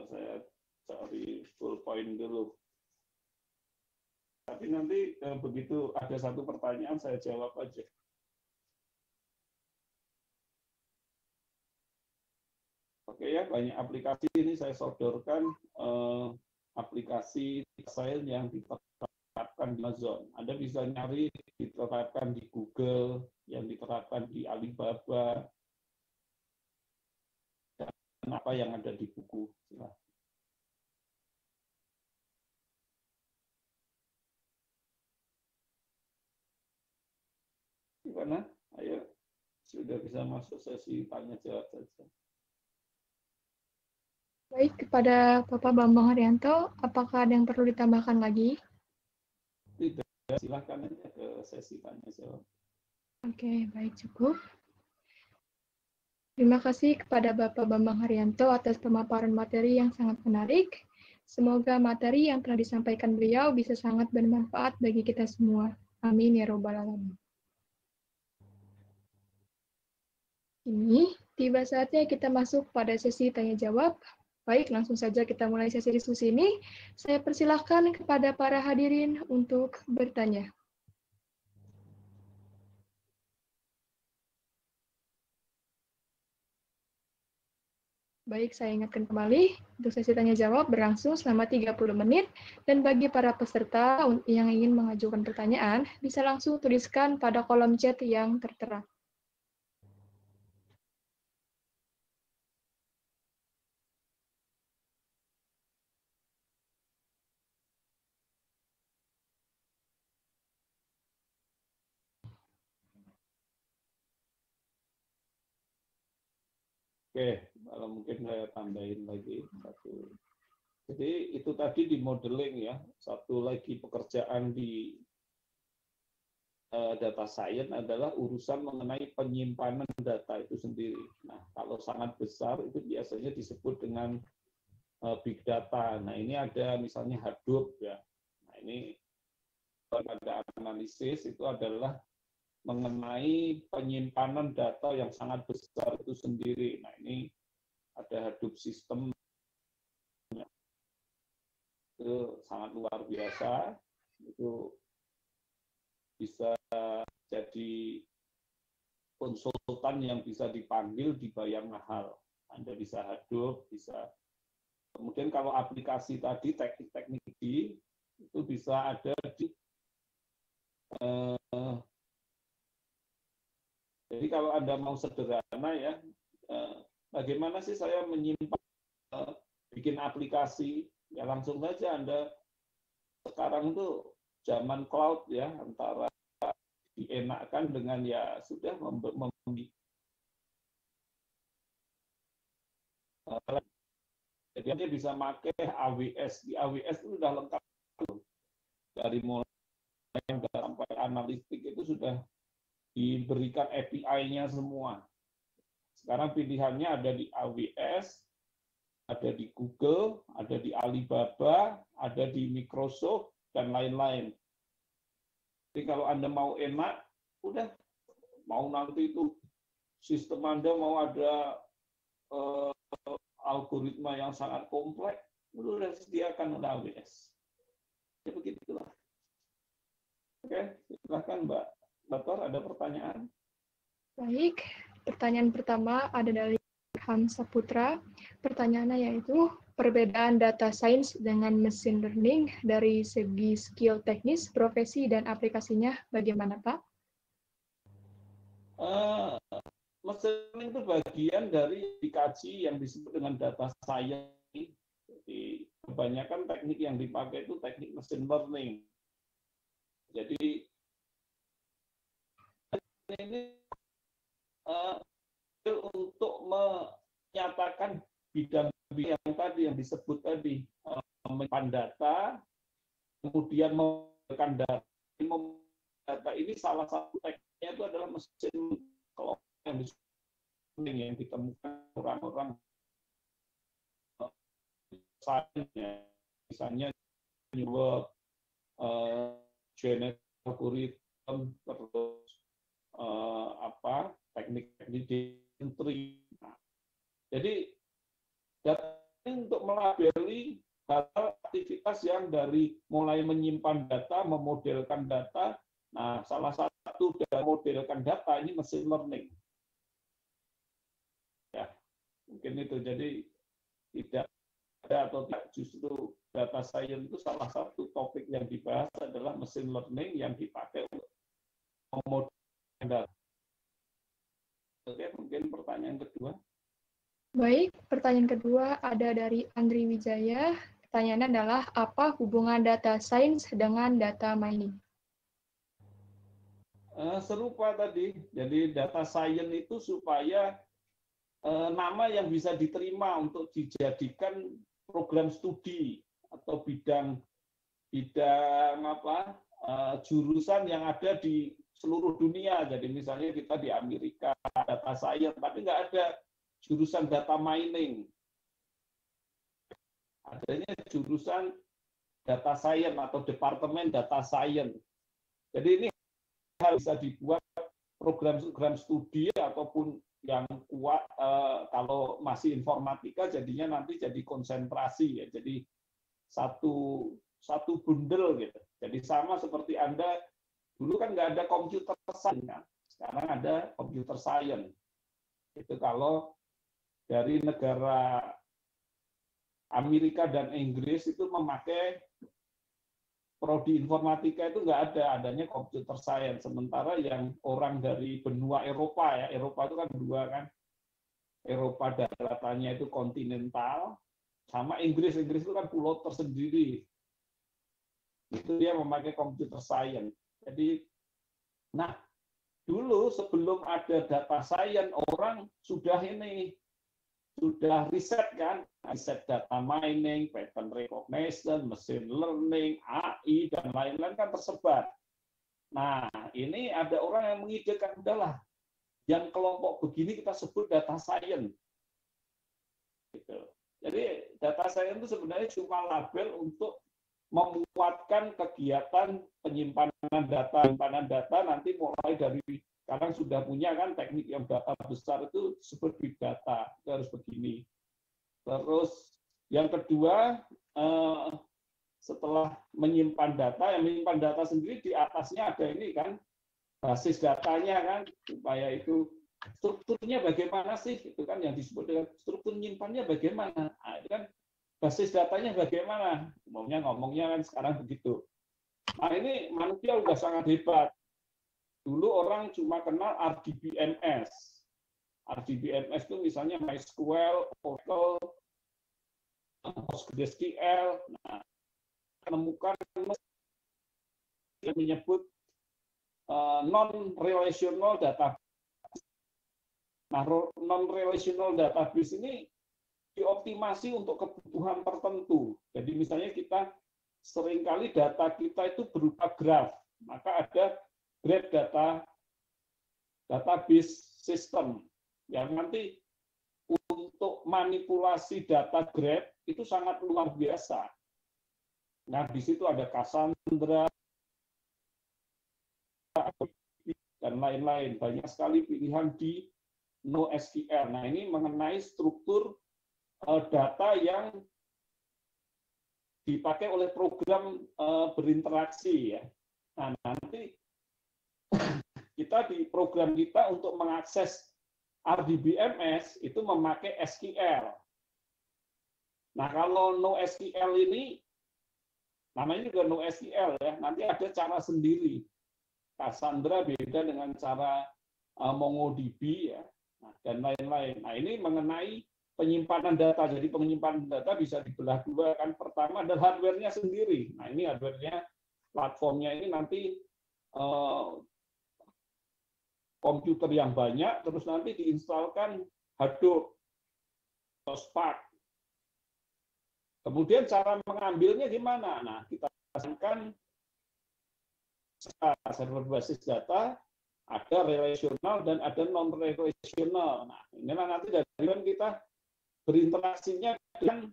Saya cari full point dulu. Tapi nanti begitu ada satu pertanyaan, saya jawab aja. Oke ya, banyak aplikasi ini saya sodorkan aplikasi file yang diterapkan di Amazon. Anda bisa nyari diterapkan di Google, yang diterapkan di Alibaba, dan apa yang ada di buku. Gimana? Ayo, sudah bisa masuk sesi tanya jawab saja.
Baik, kepada Bapak Bambang Haryanto, apakah ada yang perlu ditambahkan lagi?
Tidak, silakan aja ke sesi tanya jawab.
Oke, baik, cukup. Terima kasih kepada Bapak Bambang Haryanto atas pemaparan materi yang sangat menarik. Semoga materi yang telah disampaikan beliau bisa sangat bermanfaat bagi kita semua. Amin ya robbal alamin. Ini tiba saatnya kita masuk pada sesi tanya jawab. Baik, langsung saja kita mulai sesi diskusi ini. Saya persilahkan kepada para hadirin untuk bertanya. Baik, saya ingatkan kembali, untuk sesi tanya jawab berlangsung selama 30 menit, dan bagi para peserta yang ingin mengajukan pertanyaan, bisa langsung tuliskan pada kolom chat yang tertera.
Oke, kalau mungkin saya tambahin lagi satu. Jadi itu tadi di modeling ya, satu lagi pekerjaan di data science adalah urusan mengenai penyimpanan data itu sendiri. Nah, kalau sangat besar itu biasanya disebut dengan big data. Nah, ini ada misalnya Hadoop ya. Nah, ini pada analisis itu adalah mengenai penyimpanan data yang sangat besar itu sendiri. Nah, ini ada Hadoop system itu sangat luar biasa. Itu bisa jadi konsultan yang bisa dipanggil dibayar mahal. Anda bisa Hadoop, bisa. Kemudian kalau aplikasi tadi teknik-teknik itu bisa ada di jadi kalau Anda mau sederhana ya, bagaimana sih saya menyimpan bikin aplikasi? Ya langsung saja Anda sekarang itu zaman cloud ya, antara dienakkan dengan ya sudah jadi Anda bisa pakai AWS. Di AWS itu sudah lengkap dari mulai sampai analitik itu sudah diberikan API-nya semua. Sekarang pilihannya ada di AWS, ada di Google, ada di Alibaba, ada di Microsoft, dan lain-lain. Jadi kalau Anda mau enak, udah mau nanti itu sistem Anda mau ada algoritma yang sangat kompleks, udah disediakan oleh AWS. Ya begitulah. Oke, silakan Mbak Bator, ada pertanyaan?
Baik, pertanyaan pertama ada dari Hamsa Putra. Pertanyaannya yaitu, perbedaan data science dengan machine learning dari segi skill teknis, profesi, dan aplikasinya bagaimana, Pak?
Machine learning itu bagian dari dikaji yang disebut dengan data science. Jadi kebanyakan teknik yang dipakai itu teknik machine learning. Jadi ini untuk menyatakan bidang yang tadi yang disebut tadi, menyimpan data, kemudian menggunakan data ini salah satu tekniknya itu adalah mesin kelompok yang ditemukan orang-orang sains, misalnya network, genetic algorithm, terus teknik-teknik entry. Nah, jadi data ini untuk melabeli data aktivitas yang dari mulai menyimpan data, memodelkan data. Nah, salah satu dari memodelkan data ini machine learning. Ya, mungkin itu. Jadi tidak ada atau tidak, justru data science itu salah satu topik yang dibahas adalah machine learning yang dipakai untuk memodelkan data. Oke, mungkin pertanyaan kedua.
Baik, pertanyaan kedua ada dari Andri Wijaya. Pertanyaannya adalah, apa hubungan data science dengan data mining?
Serupa tadi, jadi data science itu supaya nama yang bisa diterima untuk dijadikan program studi atau bidang jurusan yang ada di seluruh dunia. Jadi misalnya kita di Amerika data science, tapi nggak ada jurusan data mining. Adanya jurusan data science atau departemen data science. Jadi ini bisa dibuat program-program studi ataupun yang kuat kalau masih informatika jadinya nanti jadi konsentrasi ya. Jadi satu bundel gitu. Jadi sama seperti Anda dulu kan nggak ada computer science, kan? Sekarang ada computer science. Itu kalau dari negara Amerika dan Inggris itu memakai prodi informatika itu nggak ada, adanya computer science. Sementara yang orang dari benua Eropa, ya, Eropa itu kan dua kan, Eropa daratannya itu kontinental, sama Inggris itu kan pulau tersendiri. Itu dia memakai computer science. Jadi, nah dulu sebelum ada data science, orang sudah riset kan, riset data mining, pattern recognition, machine learning, AI, dan lain-lain kan tersebar. Nah, ini ada orang yang mengidekan, udahlah, yang kelompok begini kita sebut data science. Gitu. Jadi, data science itu sebenarnya cuma label untuk memuatkan kegiatan penyimpanan data nanti mulai dari sekarang sudah punya kan teknik yang data besar itu disebut big data, itu harus begini. Terus yang kedua, setelah menyimpan data, yang menyimpan data sendiri di atasnya ada ini kan, basis datanya kan, supaya itu strukturnya bagaimana sih, itu kan yang disebut dengan struktur menyimpannya bagaimana. Nah, itu kan basis datanya bagaimana, ngomongnya kan sekarang begitu. Nah ini manusia udah sangat hebat. Dulu orang cuma kenal RDBMS. RDBMS itu misalnya MySQL, Oracle, PostgreSQL. Nah, menemukan yang menyebut non-relational database. Nah, non-relational database ini dioptimasi untuk kebutuhan tertentu. Jadi misalnya kita seringkali data kita itu berupa graf, maka ada graph database system yang nanti untuk manipulasi data graph itu sangat luar biasa. Nah, di situ ada Cassandra dan lain-lain. Banyak sekali pilihan di NoSQL. Nah, ini mengenai struktur data yang dipakai oleh program berinteraksi ya. Nah, nanti kita di program kita untuk mengakses RDBMS itu memakai SQL. Nah, kalau NoSQL ini namanya juga NoSQL ya, nanti ada cara sendiri. Cassandra beda dengan cara MongoDB ya, dan lain-lain. Nah, ini mengenai penyimpanan data. Jadi penyimpanan data bisa dibelah dua kan. Pertama adalah hardware-nya sendiri. Nah, ini hardware-nya, platformnya ini nanti komputer yang banyak, terus nanti diinstalkan Hadoop, Spark. Kemudian cara mengambilnya gimana? Nah, kita pasangkan server basis data, ada relasional dan ada non-relasional. Nah, inilah nanti dari kita berinteraksinya dengan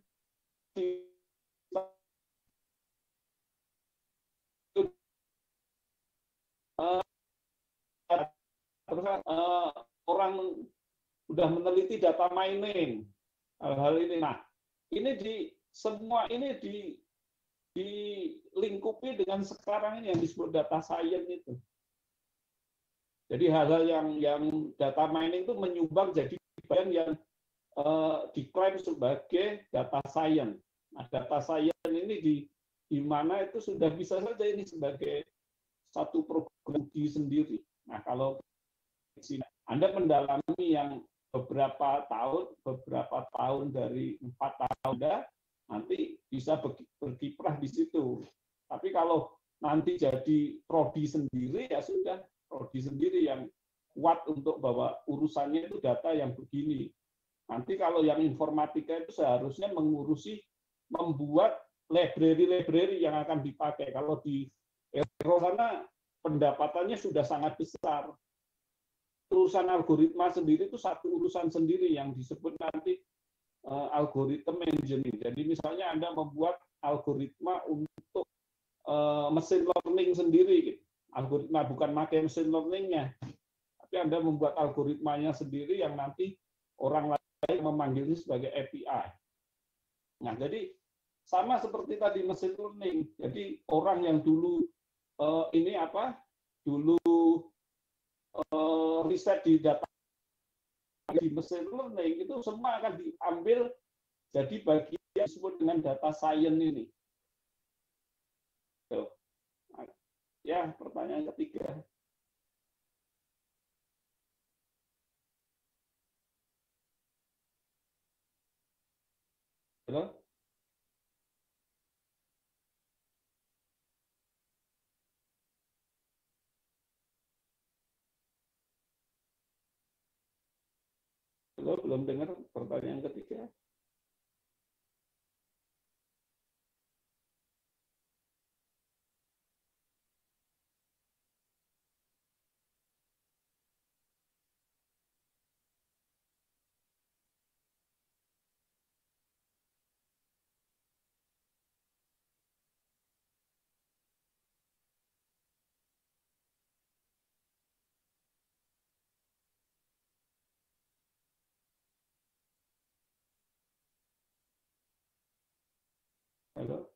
orang sudah meneliti data mining, hal-hal ini. Nah, ini semua ini dilingkupi dengan sekarang ini yang disebut data science itu. Jadi hal-hal yang data mining itu menyumbang jadi bagian yang diklaim sebagai data science. Nah, data science ini di mana itu sudah bisa saja ini sebagai satu program sendiri. Nah, kalau Anda mendalami yang beberapa tahun dari 4 tahun, nanti bisa berkiprah di situ. Tapi kalau nanti jadi prodi sendiri, ya sudah, prodi sendiri yang kuat untuk bawa urusannya itu data yang begini. Nanti kalau yang informatika itu seharusnya membuat library yang akan dipakai. Kalau di Eropa sana pendapatannya sudah sangat besar. Urusan algoritma sendiri itu satu urusan sendiri yang disebut nanti algoritma engineering. Jadi misalnya Anda membuat algoritma untuk mesin learning sendiri, algoritma bukan pakai mesin learning-nya, tapi Anda membuat algoritmanya sendiri yang nanti orang lain memanggilnya sebagai API. Nah, jadi sama seperti tadi mesin learning. Jadi orang yang dulu riset di data di machine learning itu semua akan diambil jadi bagian yang disebut dengan data science ini. Tuh. Ya, pertanyaan ketiga. Halo? Halo, belum dengar pertanyaan ketiga. Halo?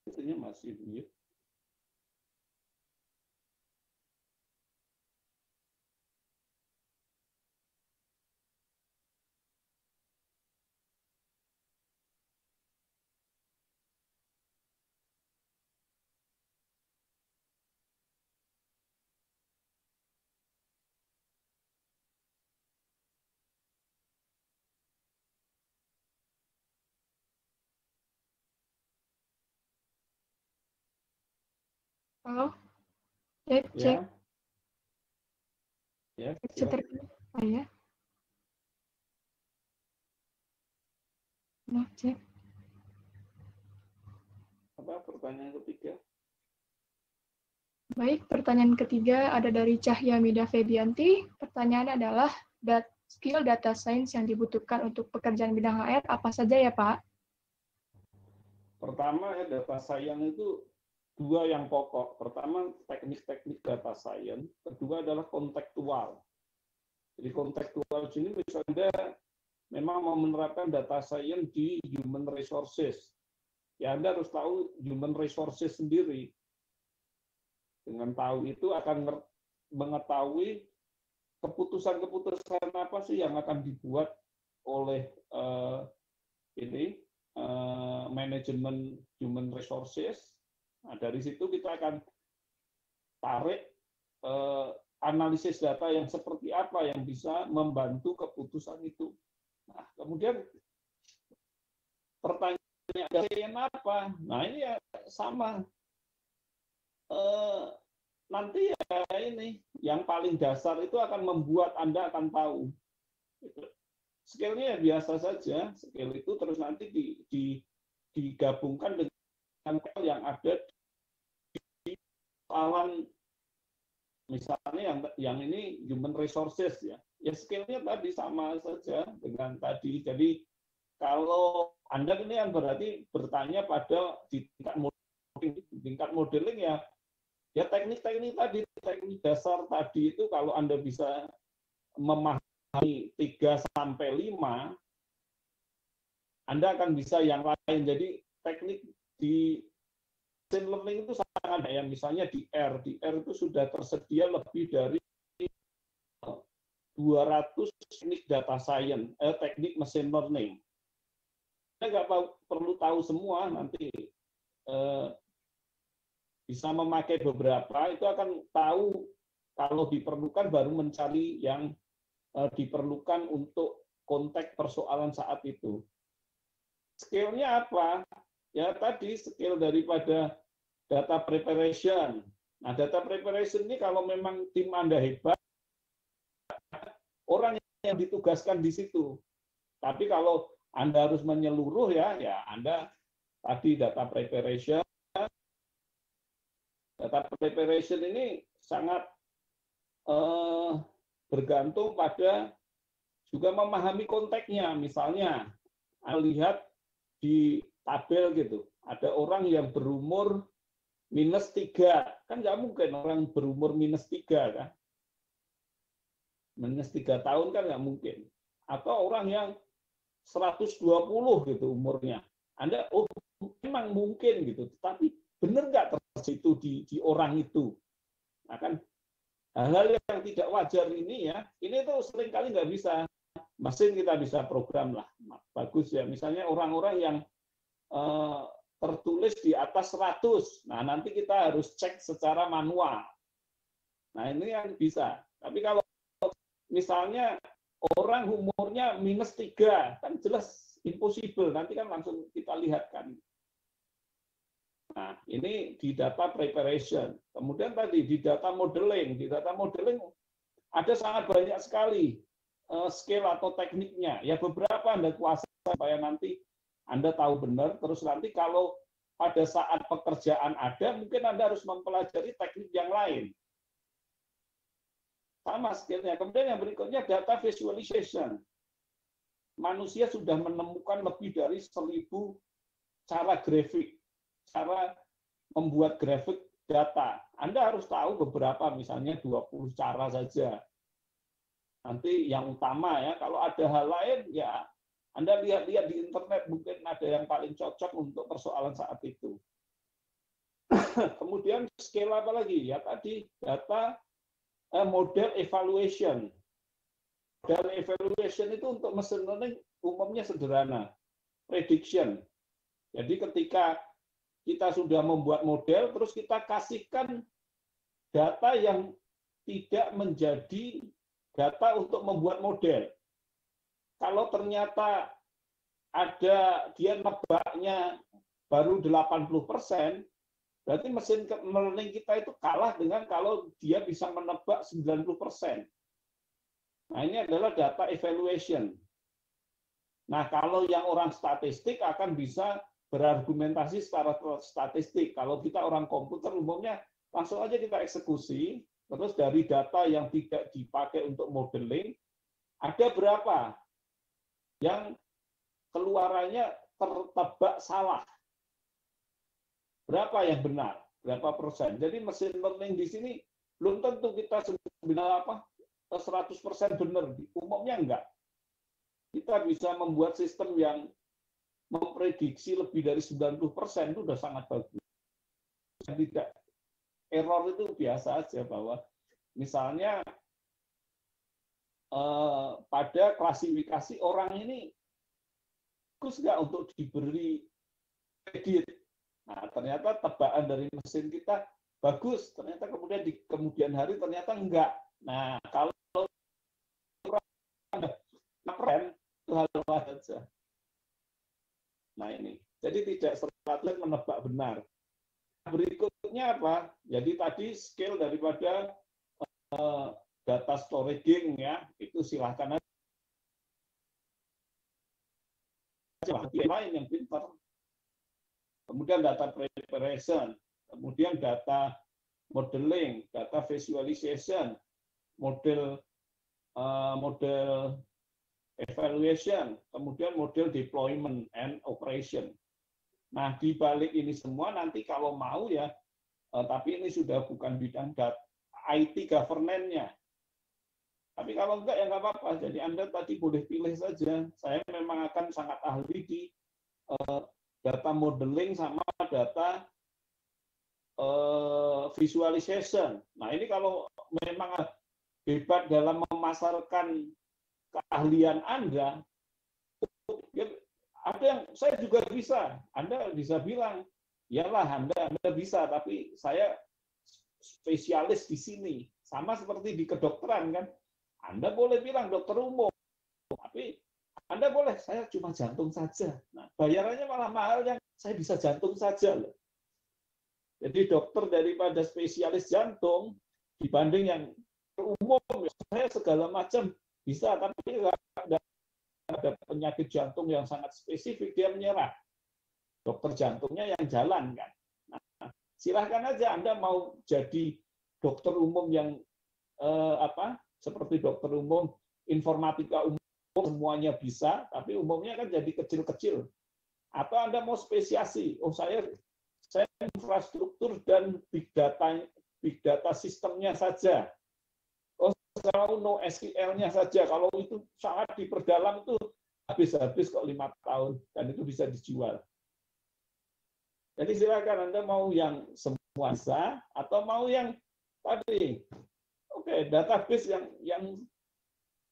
Itunya masih mute.
Halo, cek, cek.
Ya. Ya,
Seperti, ya. Nah, cek.
apa pertanyaan ketiga?
Baik, pertanyaan ketiga ada dari Cahya Mida Febianti. Pertanyaannya adalah, skill data science yang dibutuhkan untuk pekerjaan bidang HR apa saja ya, Pak?
Pertama ya, data science itu dua yang pokok. Pertama teknik-teknik data science, kedua adalah kontekstual. Jadi kontekstual ini misalnya memang mau menerapkan data science di human resources. Ya Anda harus tahu human resources sendiri. Dengan tahu itu akan mengetahui keputusan-keputusan apa sih yang akan dibuat oleh manajemen human resources. Nah, dari situ kita akan tarik analisis data yang seperti apa yang bisa membantu keputusan itu. Nah, kemudian pertanyaan apa? Nah, ini ya sama. Nanti ya ini yang paling dasar itu akan membuat Anda akan tahu. Skill-nya ya biasa saja, skill itu terus nanti digabungkan dengan skill yang ada di soalan, misalnya yang ini human resources ya skill-nya tadi sama saja dengan tadi. Jadi kalau Anda ini yang berarti bertanya pada di tingkat modeling ya teknik-teknik tadi, teknik dasar tadi itu kalau Anda bisa memahami 3 sampai 5, Anda akan bisa yang lain. Jadi teknik di machine learning itu sangat ada ya, misalnya di R itu sudah tersedia lebih dari 200 teknik data science, teknik machine learning. Anda nggak perlu tahu semua, nanti bisa memakai beberapa, itu akan tahu kalau diperlukan baru mencari yang diperlukan untuk konteks persoalan saat itu. Skill-nya apa? Ya tadi skill daripada data preparation. Nah, data preparation ini kalau memang tim Anda hebat, orang yang ditugaskan di situ. Tapi kalau Anda harus menyeluruh ya Anda tadi data preparation. Data preparation ini sangat bergantung pada juga memahami konteksnya. Misalnya, Anda lihat di tabel gitu, ada orang yang berumur -3, kan nggak mungkin orang berumur -3 kan. -3 tahun kan nggak mungkin. Atau orang yang 120 gitu umurnya. Anda, oh memang mungkin gitu, tapi benar nggak tersitu di orang itu? Nah kan hal-hal yang tidak wajar ini ya, ini tuh seringkali nggak bisa, mesin kita bisa program lah, bagus ya. Misalnya orang-orang yang tertulis di atas 100, nah nanti kita harus cek secara manual. Nah ini yang bisa. Tapi kalau misalnya orang umurnya -3, kan jelas impossible, nanti kan langsung kita lihat kan. Nah, ini di data preparation. Kemudian tadi di data modeling. Di data modeling ada sangat banyak sekali skill atau tekniknya. Ya beberapa Anda kuasai supaya nanti Anda tahu benar. Terus nanti kalau pada saat pekerjaan ada, mungkin Anda harus mempelajari teknik yang lain. Sama skillnya. Kemudian yang berikutnya data visualization. Manusia sudah menemukan lebih dari 1000 cara grafik, cara membuat grafik data. Anda harus tahu beberapa, misalnya 20 cara saja. Nanti yang utama ya, kalau ada hal lain ya Anda lihat-lihat di internet, mungkin ada yang paling cocok untuk persoalan saat itu. Kemudian skill apa lagi? Ya tadi data model evaluation. Model evaluation itu untuk machine learning umumnya sederhana. Prediction. Jadi ketika kita sudah membuat model, terus kita kasihkan data yang tidak menjadi data untuk membuat model. Kalau ternyata ada dia nebaknya baru 80%, berarti mesin learning kita itu kalah dengan kalau dia bisa menebak 90%. Nah, ini adalah data evaluation. Nah, kalau yang orang statistik akan bisa berargumentasi secara statistik. Kalau kita orang komputer umumnya langsung aja kita eksekusi, terus dari data yang tidak dipakai untuk modeling, ada berapa yang keluarannya tertebak salah. Berapa yang benar? Berapa persen? Jadi mesin learning di sini belum tentu kita 100% benar. Umumnya enggak. Kita bisa membuat sistem yang memprediksi lebih dari 90% itu sudah sangat bagus. Tidak. Error itu biasa aja, bahwa misalnya pada klasifikasi orang ini bagus nggak untuk diberi kredit. Nah, ternyata tebakan dari mesin kita bagus, ternyata kemudian di kemudian hari ternyata enggak. Nah, kalau keren itu hal saja. Nah ini, jadi tidak serta menebak benar. Berikutnya apa? Jadi tadi skill daripada data storaging ya, itu silahkan aja. Yang lain yang pintar. Kemudian data preparation, kemudian data modeling, data visualization, model evaluation, kemudian model deployment and operation. Nah, di balik ini semua nanti kalau mau ya, tapi ini sudah bukan bidang IT governance-nya. Tapi kalau enggak ya nggak apa-apa. Jadi Anda tadi boleh pilih saja. Saya memang akan sangat ahli di data modeling sama data visualization. Nah, ini kalau memang hebat dalam memasarkan keahlian Anda, ada yang saya juga bisa. Anda bisa bilang, iyalah Anda bisa, tapi saya spesialis di sini. Sama seperti di kedokteran kan. Anda boleh bilang dokter umum, tapi Anda boleh, saya cuma jantung saja. Nah, bayarannya malah mahal yang saya bisa jantung saja loh. Jadi dokter daripada spesialis jantung dibanding yang umum, saya segala macam bisa, tapi ada penyakit jantung yang sangat spesifik, dia menyerah. Dokter jantungnya yang jalan kan. Nah, silahkan aja Anda mau jadi dokter umum yang seperti dokter umum, informatika umum, semuanya bisa, tapi umumnya kan jadi kecil-kecil. Atau Anda mau spesiasi, oh saya saya infrastruktur dan big data sistemnya saja. Oh, saya mau NoSQL-nya saja. Kalau itu sangat diperdalam itu habis-habis kok 5 tahun dan itu bisa dijual. Jadi silakan Anda mau yang semua bisa atau mau yang tadi. Oke, database yang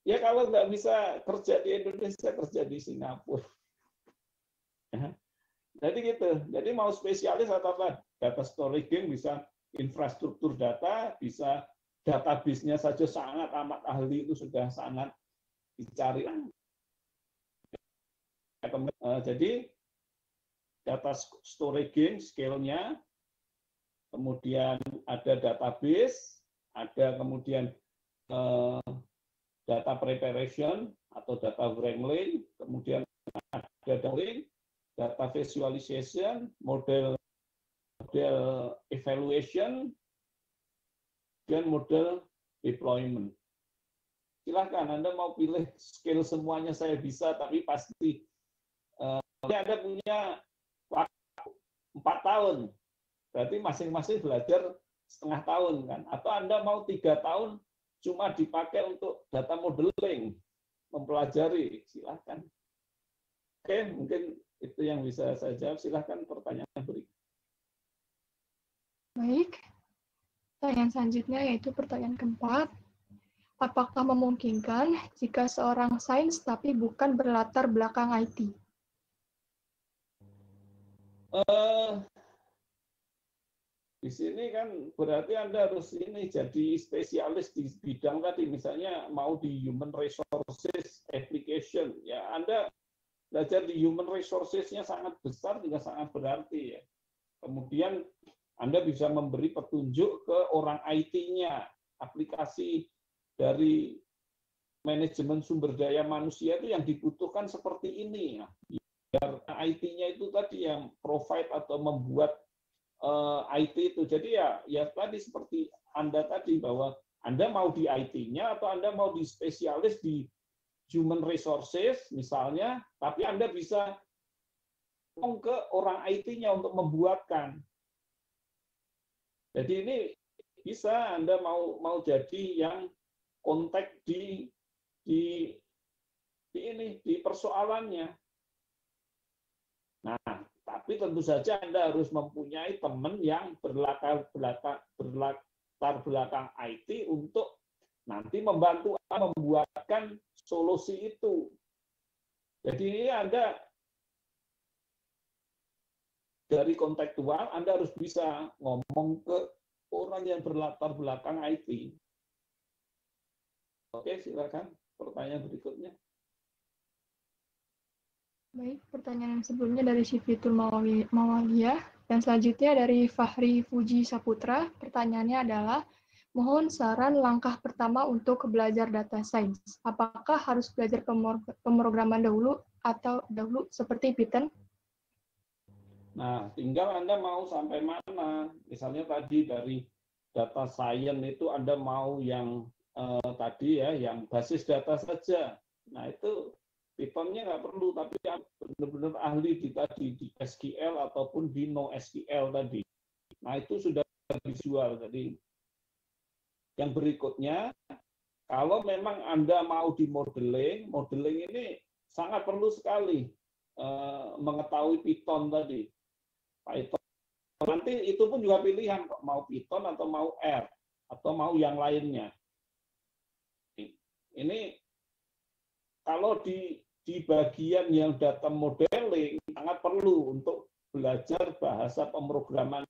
ya kalau nggak bisa kerja di Indonesia, kerja di Singapura. Jadi gitu. Jadi mau spesialis atau apa? Data storage bisa infrastruktur data, bisa database-nya saja sangat amat ahli itu sudah sangat dicari. Jadi data storage scale-nya, kemudian ada database, ada kemudian data preparation atau data wrangling, kemudian ada data visualization, model evaluation, dan model deployment. Silahkan Anda mau pilih skill semuanya saya bisa, tapi pasti Anda punya waktu 4 tahun, berarti masing-masing belajar setengah tahun kan? Atau Anda mau 3 tahun cuma dipakai untuk data modeling, mempelajari, silahkan. Oke, mungkin itu yang bisa saya jawab. Silahkan pertanyaan berikutnya.
Baik, pertanyaan selanjutnya yaitu pertanyaan keempat. Apakah memungkinkan jika seorang sains tapi bukan berlatar belakang IT?
Di sini kan berarti Anda harus ini jadi spesialis di bidang tadi, misalnya mau di human resources application, ya Anda belajar di human resources-nya sangat besar juga sangat berarti ya. Kemudian Anda bisa memberi petunjuk ke orang IT-nya, aplikasi dari manajemen sumber daya manusia itu yang dibutuhkan seperti ini ya. Biar IT-nya itu tadi yang provide atau membuat IT itu. Jadi ya tadi seperti Anda tadi bahwa Anda mau di IT-nya atau Anda mau di spesialis di human resources misalnya, tapi Anda bisa ngomong ke orang IT-nya untuk membuatkan. Jadi ini bisa Anda mau jadi yang kontak di persoalannya. Nah, tapi tentu saja Anda harus mempunyai teman yang berlatar belakang IT untuk nanti membantu membuatkan solusi itu. Jadi ini Anda dari kontekstual Anda harus bisa ngomong ke orang yang berlatar belakang IT. Oke, silakan pertanyaan berikutnya.
Baik, pertanyaan sebelumnya dari Syifitul Mawaliyah dan selanjutnya dari Fahri Fuji Saputra. Pertanyaannya adalah, mohon saran langkah pertama untuk belajar data science. Apakah harus belajar pemrograman dahulu atau dahulu seperti Python?
Nah, tinggal Anda mau sampai mana. Misalnya tadi dari data science itu Anda mau yang tadi ya, yang basis data saja. Nah, itu Python-nya nggak perlu, tapi yang benar-benar ahli di SQL ataupun di NoSQL tadi. Nah, itu sudah visual. Jadi, yang berikutnya, kalau memang Anda mau di modeling ini sangat perlu sekali mengetahui Python tadi. Python. Nanti itu pun juga pilihan, mau Python atau mau R, atau mau yang lainnya. Ini kalau di bagian yang data modeling sangat perlu untuk belajar bahasa pemrograman.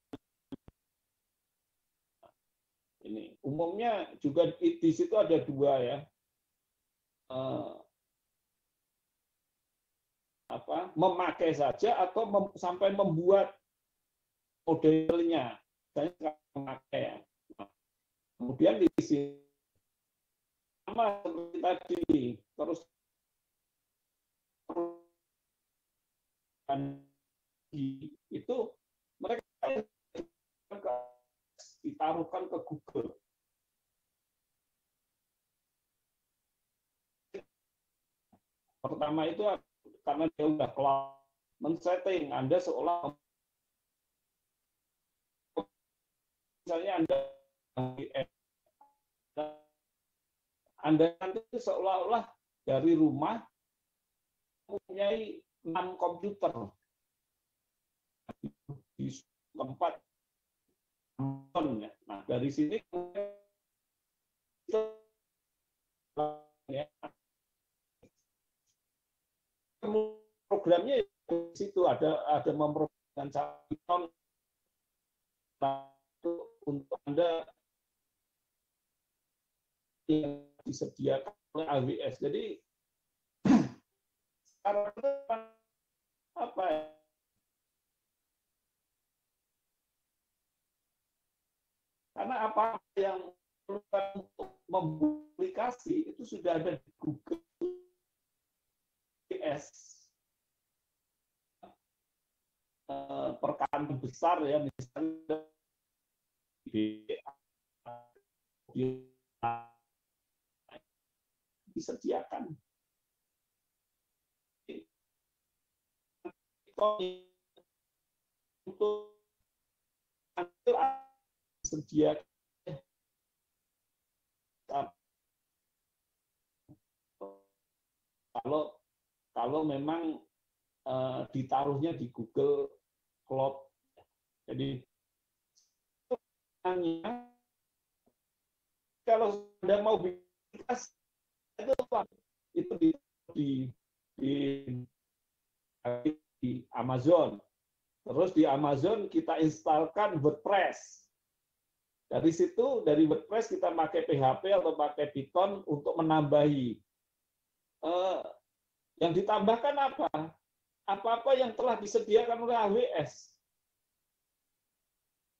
Ini umumnya juga di situ ada dua ya, memakai saja atau sampai membuat modelnya. Saya memakai. Kemudian di sini sama seperti tadi, terus itu mereka ditaruhkan ke Google. Pertama itu karena dia udah cloud, men-setting Anda seolah misalnya Anda nanti seolah-olah dari rumah mempunyai 6 komputer di tempat. Nah, dari sini programnya di situ ada memprogramkan Python untuk Anda yang disediakan oleh AWS. Jadi sekarang apa ya? Karena apa yang perlukan untuk mempublikasi itu sudah ada di Google AWS. Perkantoran besar ya, misalnya disediakan. Untuk disediakan kalau memang ditaruhnya di Google Cloud. Jadi kalau Anda mau bikin itu di Amazon. Terus di Amazon kita instalkan WordPress. Dari situ, dari WordPress kita pakai PHP atau pakai Python untuk menambahi. Yang ditambahkan apa? Apa-apa yang telah disediakan oleh AWS.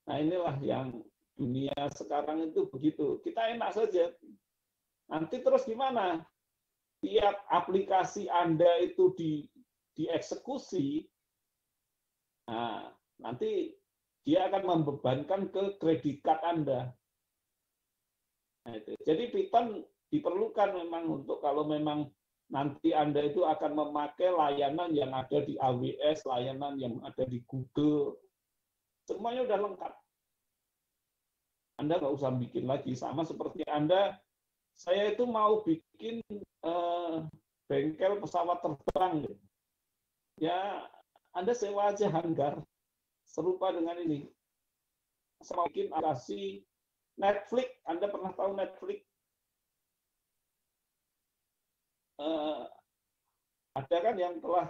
Nah, inilah yang dunia sekarang itu begitu. Kita enak saja. Nanti terus gimana? Tiap aplikasi Anda itu dieksekusi, nah, nanti dia akan membebankan ke kredit card Anda. Nah, itu. Jadi Python diperlukan memang untuk kalau memang nanti Anda itu akan memakai layanan yang ada di AWS, layanan yang ada di Google, semuanya udah lengkap. Anda nggak usah bikin lagi. Sama seperti Anda, saya itu mau bikin bengkel pesawat terbang. Ya, Anda sewa aja hanggar. Serupa dengan ini. Saya mau bikin aplikasi Netflix. Anda pernah tahu Netflix? Ada kan yang telah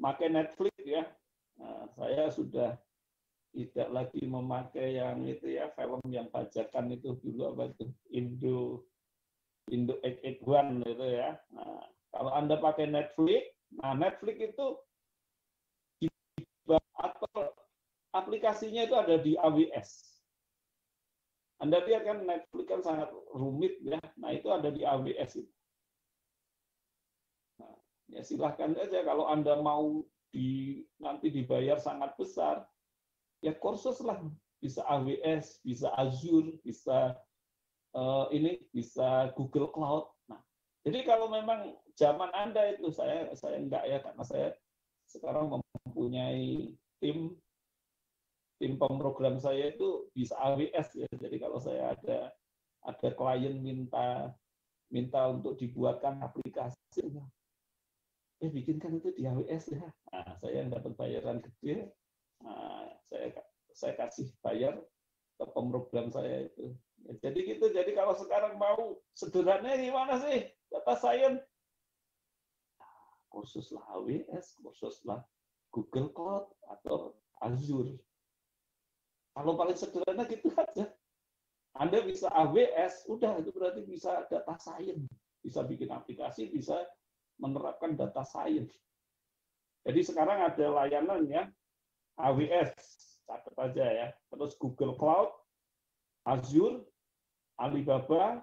pakai Netflix ya. Saya sudah tidak lagi memakai yang itu ya, film yang bajakan itu dulu apa itu Indo 881 itu ya. Nah, kalau Anda pakai Netflix, nah Netflix itu atau aplikasinya itu ada di AWS. Anda lihat kan Netflix kan sangat rumit ya. Nah, itu ada di AWS itu. Nah, ya silahkan aja kalau Anda mau nanti dibayar sangat besar, ya kursus lah, bisa AWS, bisa Azure, bisa bisa Google Cloud. Nah, jadi kalau memang zaman Anda itu saya enggak ya, karena saya sekarang mempunyai tim pemrogram saya itu bisa AWS ya. Jadi kalau saya ada klien minta untuk dibuatkan aplikasi, bikinkan itu di AWS ya. Nah, saya yang dapat bayaran gede. Nah, saya kasih bayar ke pemrogram saya itu. Ya, jadi gitu. Jadi kalau sekarang mau sederhananya gimana sih? Data science, kursus lah AWS, kursus lah Google Cloud atau Azure. Kalau paling sederhana gitu aja. Anda bisa AWS, udah itu berarti bisa data science, bisa bikin aplikasi, bisa menerapkan data science. Jadi sekarang ada layanan ya, AWS, catat aja ya. Terus Google Cloud, Azure, Alibaba,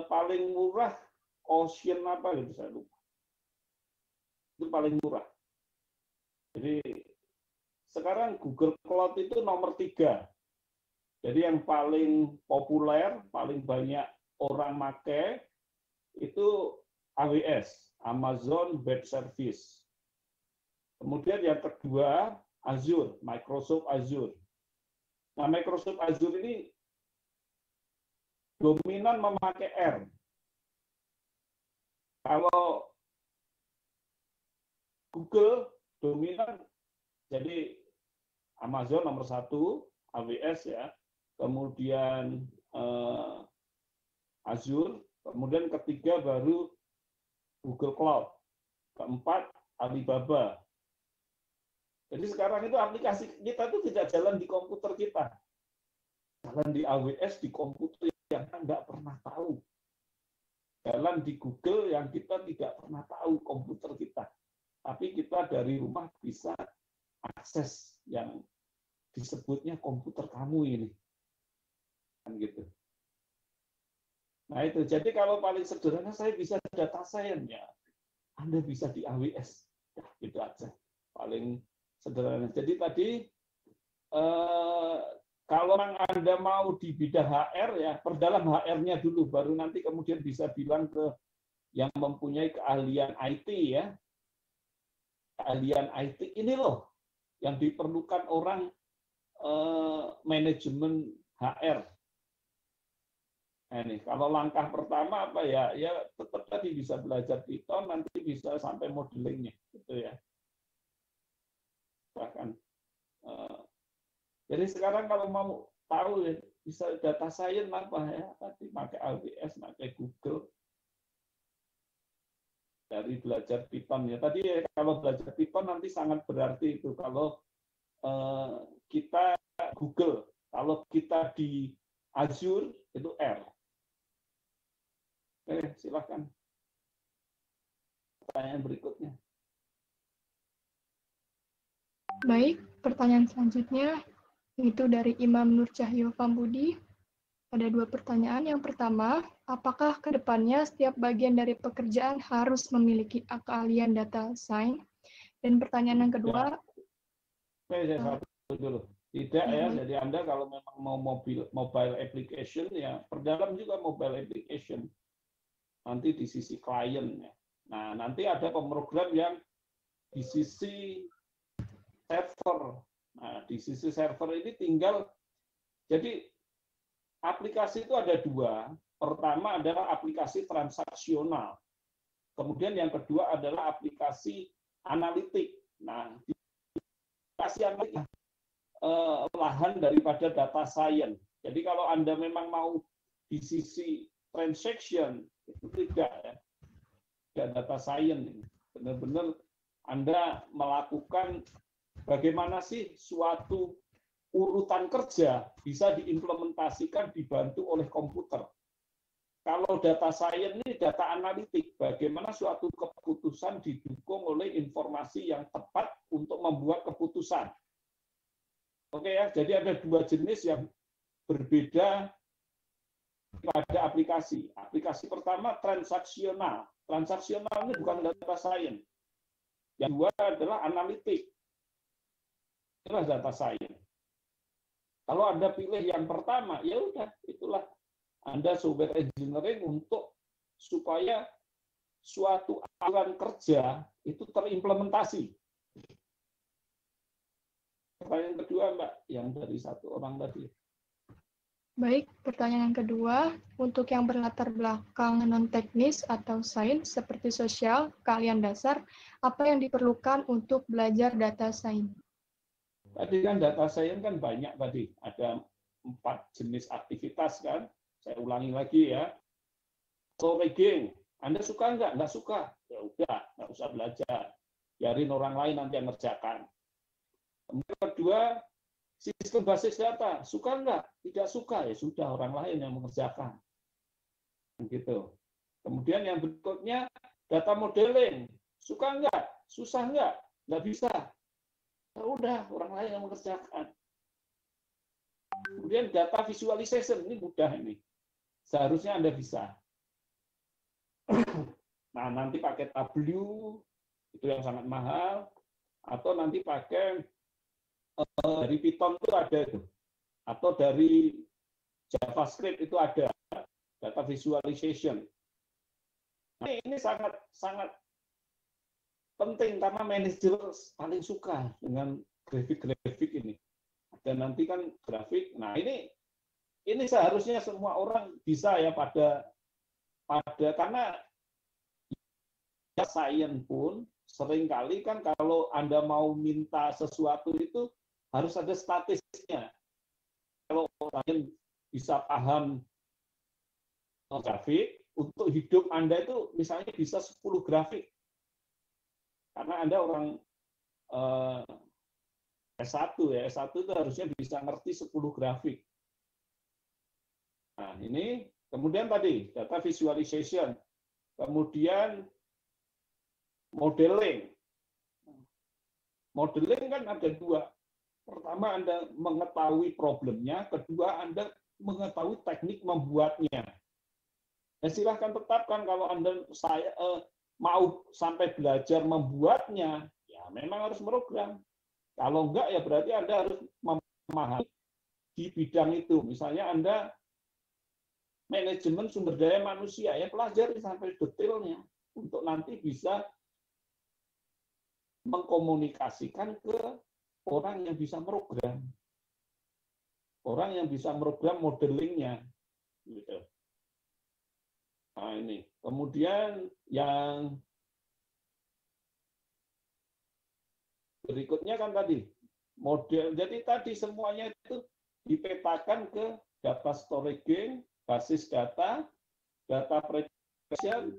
paling murah Ocean apa gitu saya lupa. Itu paling murah. Jadi sekarang Google Cloud itu nomor 3. Jadi yang paling populer, paling banyak orang pakai itu AWS, Amazon Web Service. Kemudian yang kedua Azure, Microsoft Azure. Nah, Microsoft Azure ini dominan memakai R. Kalau Google dominan, jadi Amazon nomor 1, AWS ya, kemudian Azure, kemudian ketiga baru Google Cloud, keempat Alibaba. Jadi sekarang itu aplikasi kita itu tidak jalan di komputer kita, jalan di AWS, di komputer yang kita nggak pernah tahu, jalan di Google yang kita tidak pernah tahu komputer kita. Tapi kita dari rumah bisa akses yang disebutnya komputer kamu ini. Kan gitu. Nah itu, jadi kalau paling sederhana saya bisa data science ya, Anda bisa di AWS. Ya, gitu aja. Paling sederhana. Jadi tadi kalau Anda mau di bidang HR ya, perdalam HR-nya dulu, baru nanti kemudian bisa bilang ke yang mempunyai keahlian IT ya. Keahlian IT ini loh yang diperlukan orang manajemen HR. Nah, ini kalau langkah pertama apa ya? Ya tetap tadi bisa belajar Python, nanti bisa sampai modelingnya, gitu ya. Bahkan jadi sekarang kalau mau tahu ya, bisa data science apa ya? Tadi pakai AWS, pakai Google. Dari belajar Python ya. Tadi kalau belajar Python nanti sangat berarti itu kalau kita Google, kalau kita di Azure itu R. Oke, silakan. Pertanyaan berikutnya.
Baik, pertanyaan selanjutnya itu dari Imam Nur Cahyo Pambudi. Ada 2 pertanyaan. Yang pertama, apakah ke depannya setiap bagian dari pekerjaan harus memiliki keahlian data science? Dan pertanyaan yang kedua,
saya satu dulu. Tidak ya, jadi Anda kalau memang mau mobile application ya, perdalam juga mobile application. Nanti di sisi klien ya. Nah, nanti ada pemrogram yang di sisi server. Nah, di sisi server ini tinggal, jadi aplikasi itu ada 2. Pertama adalah aplikasi transaksional. Kemudian yang kedua adalah aplikasi analitik. Nah, aplikasi analitik lahan daripada data science. Jadi kalau Anda memang mau di sisi transaction, itu tidak ya. Tidak data science. Benar-benar Anda melakukan bagaimana sih suatu urutan kerja bisa diimplementasikan dibantu oleh komputer. Kalau data science ini data analitik, bagaimana suatu keputusan didukung oleh informasi yang tepat untuk membuat keputusan. Oke ya, jadi ada 2 jenis yang berbeda pada aplikasi. Aplikasi pertama transaksional. Transaksional ini bukan data science. Yang kedua adalah analitik. Itulah data science. Kalau Anda pilih yang pertama, ya udah, itulah Anda software engineering untuk supaya suatu aliran kerja itu terimplementasi. Pertanyaan kedua, Mbak, yang dari satu orang tadi.
baik, pertanyaan yang kedua, untuk yang berlatar belakang non-teknis atau sains seperti sosial, keahlian dasar, apa yang diperlukan untuk belajar data science?
Tadi kan data science kan banyak tadi, ada 4 jenis aktivitas kan. Saya ulangi lagi ya. Rigging, Anda suka nggak? Nggak suka? Ya udah, nggak usah belajar. Biarin orang lain nanti yang ngerjakan. Kemudian kedua, sistem basis data. Suka nggak? Tidak suka? Ya sudah, orang lain yang mengerjakan. Gitu. Kemudian yang berikutnya, data modeling. Suka nggak? Susah nggak? Nggak bisa. Ya udah, orang lain yang mengerjakan. Kemudian data visualization, ini mudah ini. Seharusnya Anda bisa. Nah, nanti pakai Tableau, itu yang sangat mahal, atau nanti pakai dari Python itu ada itu, atau dari JavaScript itu ada data visualization. Nah, ini sangat penting karena manajer paling suka dengan grafik-grafik ini. dan nanti kan grafik. Nah, ini seharusnya semua orang bisa ya pada karena ya sains pun seringkali kan kalau Anda mau minta sesuatu itu harus ada statistiknya. Kalau kalian bisa paham grafik, untuk hidup Anda itu misalnya bisa 10 grafik. Karena Anda orang S1 ya, S1 itu harusnya bisa ngerti 10 grafik. Nah, ini kemudian tadi data visualization, kemudian modeling. Modeling kan ada dua. Pertama, Anda mengetahui problemnya, kedua, Anda mengetahui teknik membuatnya. Ya, silahkan tetapkan kalau Anda mau sampai belajar membuatnya, ya memang harus program. Kalau enggak, ya berarti Anda harus memahami di bidang itu. Misalnya Anda manajemen sumber daya manusia, ya pelajari sampai detailnya untuk nanti bisa mengkomunikasikan ke orang yang bisa program. Orang yang bisa program modelingnya. Gitu. Nah, ini. Kemudian yang berikutnya kan tadi model. Jadi tadi semuanya itu dipetakan ke data storage, basis data, data prediction,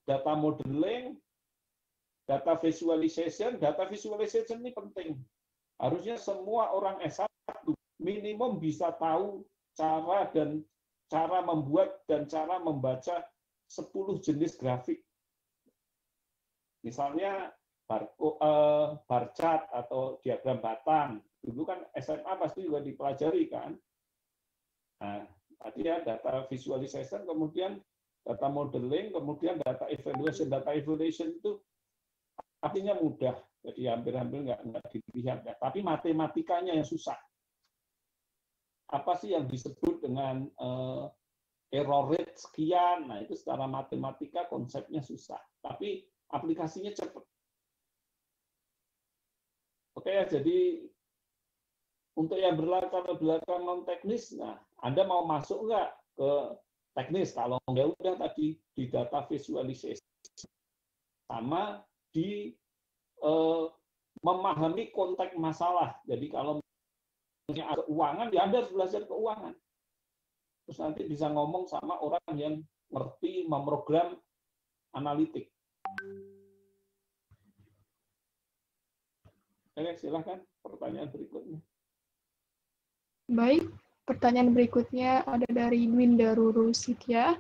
data modeling, data visualization. Data visualization ini penting. Harusnya semua orang S1 minimum bisa tahu cara membuat dan cara membaca 10 jenis grafik. Misalnya bar chart atau diagram batang. Dulu kan SMA pasti juga dipelajari kan. Nah, tadi ya data visualization, kemudian data modeling, kemudian data evaluation. Data evaluation itu artinya mudah, jadi hampir-hampir nggak dilihat ya. Tapi matematikanya yang susah. Apa sih yang disebut dengan error rate sekian? Nah, itu secara matematika konsepnya susah, tapi aplikasinya cepat. Oke ya, jadi untuk yang belakang non teknis, nah Anda mau masuk nggak ke teknis? Kalau nggak udah tadi di data visualization sama di memahami konteks masalah. Jadi kalau misalnya keuangan, ya Anda harus belajar keuangan. Terus nanti bisa ngomong sama orang yang ngerti memprogram analitik. Oke, silahkan pertanyaan berikutnya.
Baik, pertanyaan berikutnya ada dari Dwinda Ruru Sitya.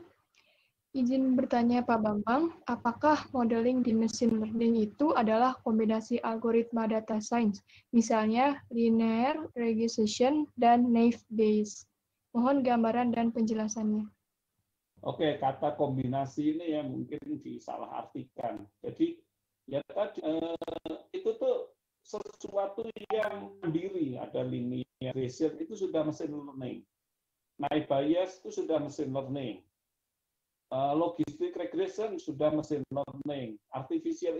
Izin bertanya Pak Bambang, apakah modeling di machine learning itu adalah kombinasi algoritma data science, misalnya linear regression dan naive Bayes? Mohon gambaran dan penjelasannya.
Oke, kata kombinasi ini ya mungkin disalahartikan. Jadi ya tadi itu tuh sesuatu yang mandiri, ada linear regression itu sudah machine learning. Naive Bayes itu sudah machine learning. Logistic regression sudah machine learning. Artificial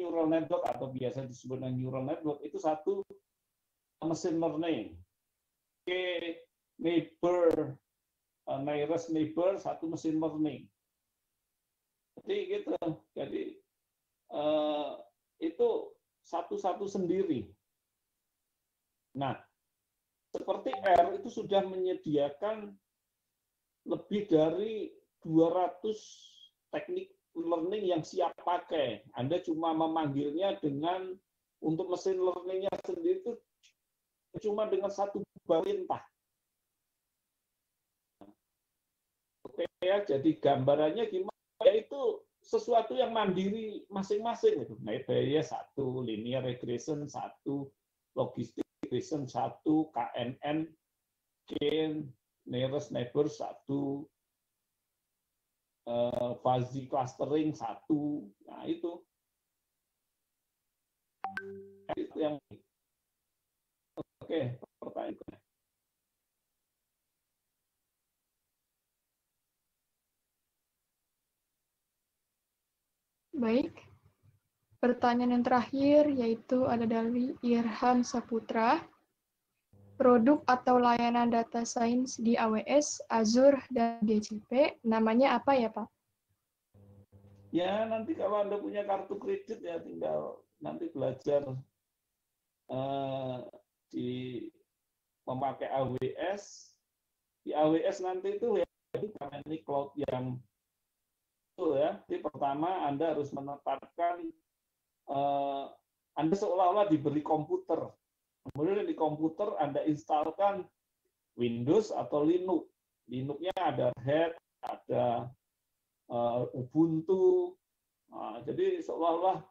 neural network atau biasa disebut dengan neural network itu satu machine learning. Nearest neighbor satu machine learning. Jadi gitu. Jadi itu satu-satu sendiri. Nah, seperti R itu sudah menyediakan lebih dari 200 teknik learning yang siap pakai. Anda cuma memanggilnya dengan untuk mesin learning-nya sendiri itu cuma dengan satu perintah. Oke ya, jadi gambarannya gimana? Yaitu sesuatu yang mandiri masing-masing. Naive Bayes satu, linear regression satu, logistic regression satu, KNN, gain, nearest neighbor satu, fuzzy clustering satu. Nah itu yang oke, pertanyaan.
Baik. Pertanyaan yang terakhir yaitu ada dari Irham Saputra. Produk atau layanan data science di AWS, Azure, dan GCP namanya apa ya, Pak?
Ya, nanti kalau Anda punya kartu kredit ya tinggal nanti belajar di memakai AWS. Di AWS nanti itu ya, jadi karena ini cloud yang itu ya. Jadi pertama Anda harus menetapkan Anda seolah-olah diberi komputer. Kemudian di komputer Anda instalkan Windows atau Linux. Linux-nya ada Red Hat, ada Ubuntu. Nah, jadi seolah-olah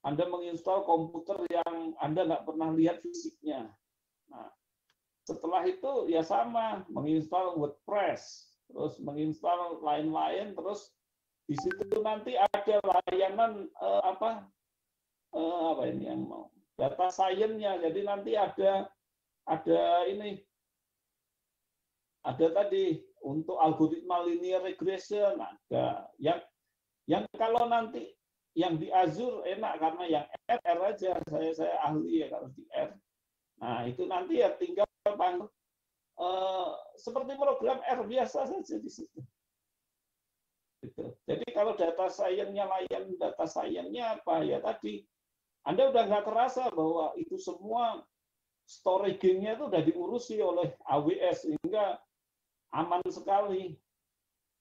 Anda menginstal komputer yang Anda nggak pernah lihat fisiknya. Nah, setelah itu ya sama, menginstal WordPress, terus menginstal lain-lain, terus di situ nanti ada layanan apa ini yang mau data science-nya. Jadi nanti ada ini ada tadi untuk algoritma linear regression, ada yang kalau nanti yang di Azure enak karena yang R aja, saya ahli ya kalau di R. Nah itu nanti ya tinggal seperti program R biasa saja di situ. Gitu. Jadi kalau data science-nya layan data science-nya apa ya tadi, Anda udah nggak terasa bahwa itu semua storage-nya itu udah diurusi oleh AWS sehingga aman sekali.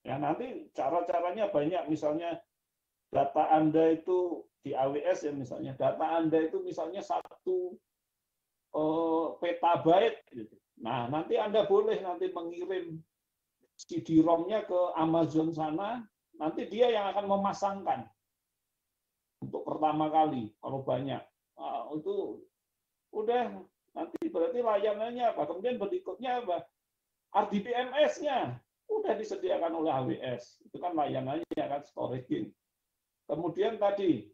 Ya nanti cara-caranya banyak, misalnya data Anda itu di AWS ya misalnya, data Anda itu misalnya 1 petabyte gitu. Nah, nanti Anda boleh nanti mengirim CD-ROM-nya ke Amazon sana, nanti dia yang akan memasangkan untuk pertama kali kalau banyak. Nah, itu udah nanti berarti layanannya apa? Kemudian berikutnya apa? RDBMS-nya udah disediakan oleh AWS. Itu kan layanannya kan storage. Kemudian tadi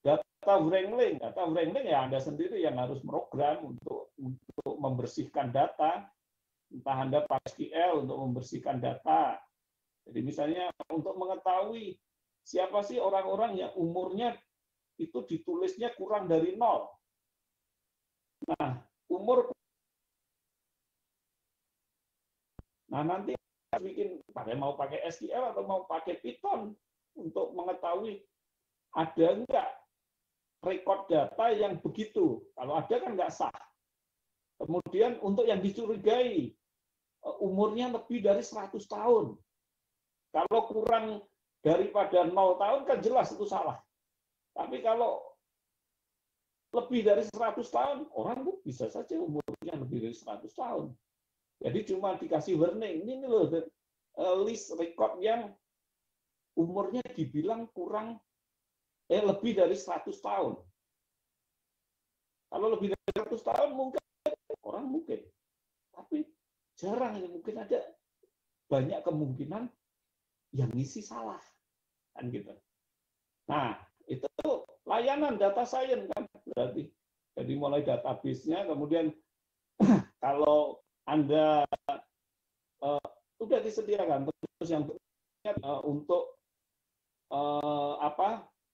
data wrangling ya Anda sendiri yang harus program untuk membersihkan data, entah Anda pakai SQL untuk membersihkan data. Jadi misalnya untuk mengetahui siapa sih orang-orang yang umurnya itu ditulisnya kurang dari 0. Nah, nanti bikin mau pakai SQL atau mau pakai Python untuk mengetahui ada enggak rekod data yang begitu. Kalau ada kan nggak sah. Kemudian untuk yang dicurigai umurnya lebih dari 100 tahun. Kalau kurang daripada 0 tahun kan jelas itu salah. Tapi kalau lebih dari 100 tahun, orang tuh bisa saja umurnya lebih dari 100 tahun. Jadi cuma dikasih warning, ini loh list record yang umurnya dibilang kurang lebih dari 100 tahun. Kalau lebih dari 100 tahun mungkin orang mungkin, tapi jarang, mungkin ada banyak kemungkinan yang ngisi salah kan gitu. Nah itu layanan data science kan berarti. Jadi mulai database-nya, kemudian kalau Anda sudah disediakan, terus yang untuk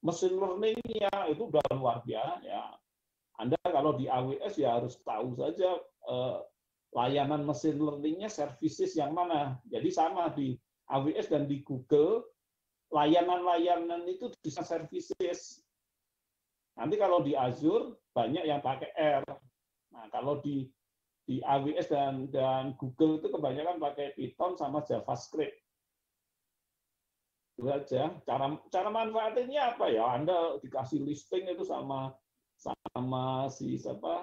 mesin learning-nya itu udah luar biasa ya. Anda kalau di AWS ya harus tahu saja layanan mesin learning-nya services yang mana. Jadi sama di AWS dan di Google, layanan-layanan itu bisa services. Nanti kalau di Azure banyak yang pakai R. Nah, kalau di AWS dan Google itu kebanyakan pakai Python sama JavaScript. Itu aja. Cara manfaatinnya apa ya? Anda dikasih listing itu sama si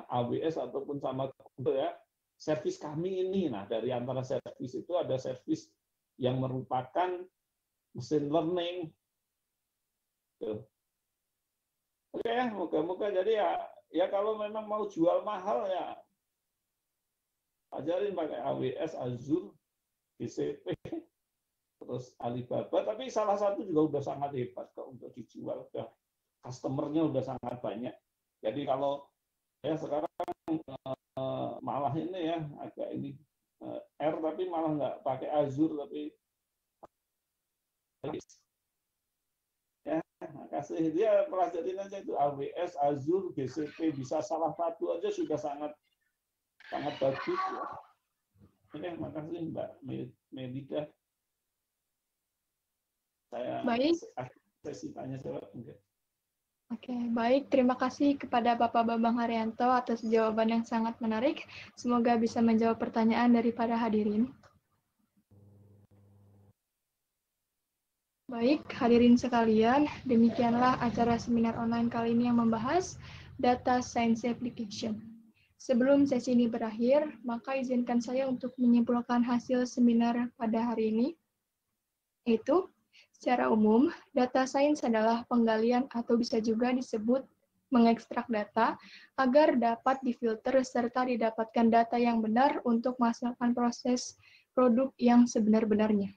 AWS ataupun sama Google ya. Servis kami ini. Nah, dari antara servis itu ada servis yang merupakan mesin learning. Tuh. Oke, moga-moga jadi ya kalau memang mau jual mahal ya ajarin pakai AWS, Azure, GCP, terus Alibaba. Tapi salah satu juga udah sangat hebat kok untuk dijual. Udah customernya udah sangat banyak. Jadi kalau ya sekarang malah ini ya agak ini R tapi malah nggak pakai Azure tapi ya Makasih. Dia pelajarin aja itu AWS, Azure, GCP, bisa salah satu aja sudah sangat bagus. Ya. Oke, makasih Mbak Medika. Saya
Baik.
sesi tanya jawab enggak.
Oke, baik. Terima kasih kepada Bapak Bambang Haryanto atas jawaban yang sangat menarik. Semoga bisa menjawab pertanyaan dari para hadirin. Baik, hadirin sekalian, demikianlah acara seminar online kali ini yang membahas Data Science Application. Sebelum sesi ini berakhir, maka izinkan saya untuk menyimpulkan hasil seminar pada hari ini, yaitu secara umum, data science adalah penggalian atau bisa juga disebut mengekstrak data agar dapat difilter serta didapatkan data yang benar untuk melaksanakan proses produk yang sebenar-benarnya.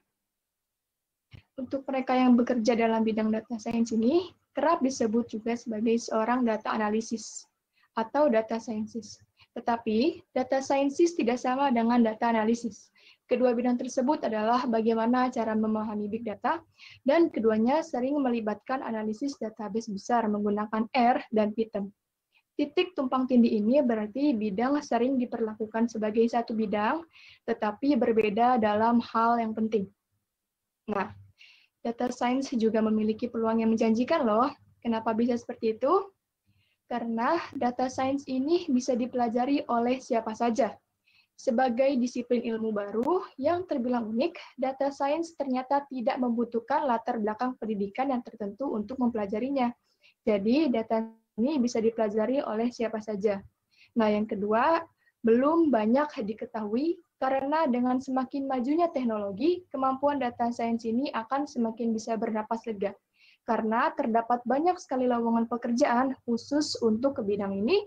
Untuk mereka yang bekerja dalam bidang data science ini, kerap disebut juga sebagai seorang data analisis atau data scientist. Tetapi, data scientist tidak sama dengan data analisis. Kedua bidang tersebut adalah bagaimana cara memahami big data, dan keduanya sering melibatkan analisis database besar menggunakan R dan Python. Titik tumpang tindih ini berarti bidang sering diperlakukan sebagai satu bidang, tetapi berbeda dalam hal yang penting. Nah, data science juga memiliki peluang yang menjanjikan loh. Kenapa bisa seperti itu? Karena data science ini bisa dipelajari oleh siapa saja. Sebagai disiplin ilmu baru yang terbilang unik, data science ternyata tidak membutuhkan latar belakang pendidikan yang tertentu untuk mempelajarinya. Jadi, data ini bisa dipelajari oleh siapa saja. Nah, yang kedua, belum banyak diketahui karena dengan semakin majunya teknologi, kemampuan data science ini akan semakin bisa bernapas lega. Karena terdapat banyak sekali lowongan pekerjaan khusus untuk ke bidang ini,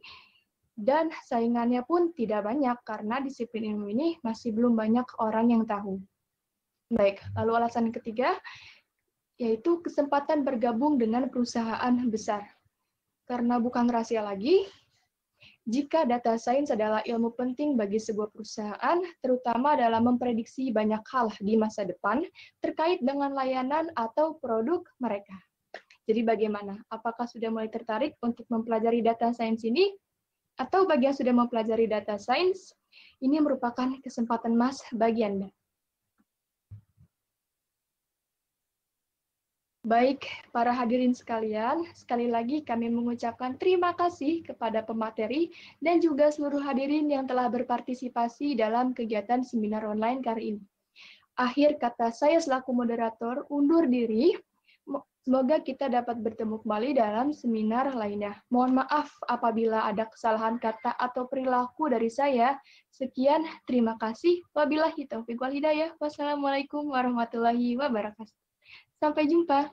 dan saingannya pun tidak banyak karena disiplin ilmu ini masih belum banyak orang yang tahu. Baik, lalu alasan ketiga, yaitu kesempatan bergabung dengan perusahaan besar. Karena bukan rahasia lagi, jika data science adalah ilmu penting bagi sebuah perusahaan, terutama dalam memprediksi banyak hal di masa depan terkait dengan layanan atau produk mereka. Jadi bagaimana? Apakah sudah mulai tertarik untuk mempelajari data science ini? Atau bagi yang sudah mempelajari data science, ini merupakan kesempatan emas bagi Anda. Baik, para hadirin sekalian, sekali lagi kami mengucapkan terima kasih kepada pemateri dan juga seluruh hadirin yang telah berpartisipasi dalam kegiatan seminar online kali ini. Akhir kata saya selaku moderator undur diri. Semoga kita dapat bertemu kembali dalam seminar lainnya. Mohon maaf apabila ada kesalahan kata atau perilaku dari saya. Sekian, terima kasih. Wabillahi taufiq wal hidayah. Wassalamualaikum warahmatullahi wabarakatuh. Sampai jumpa.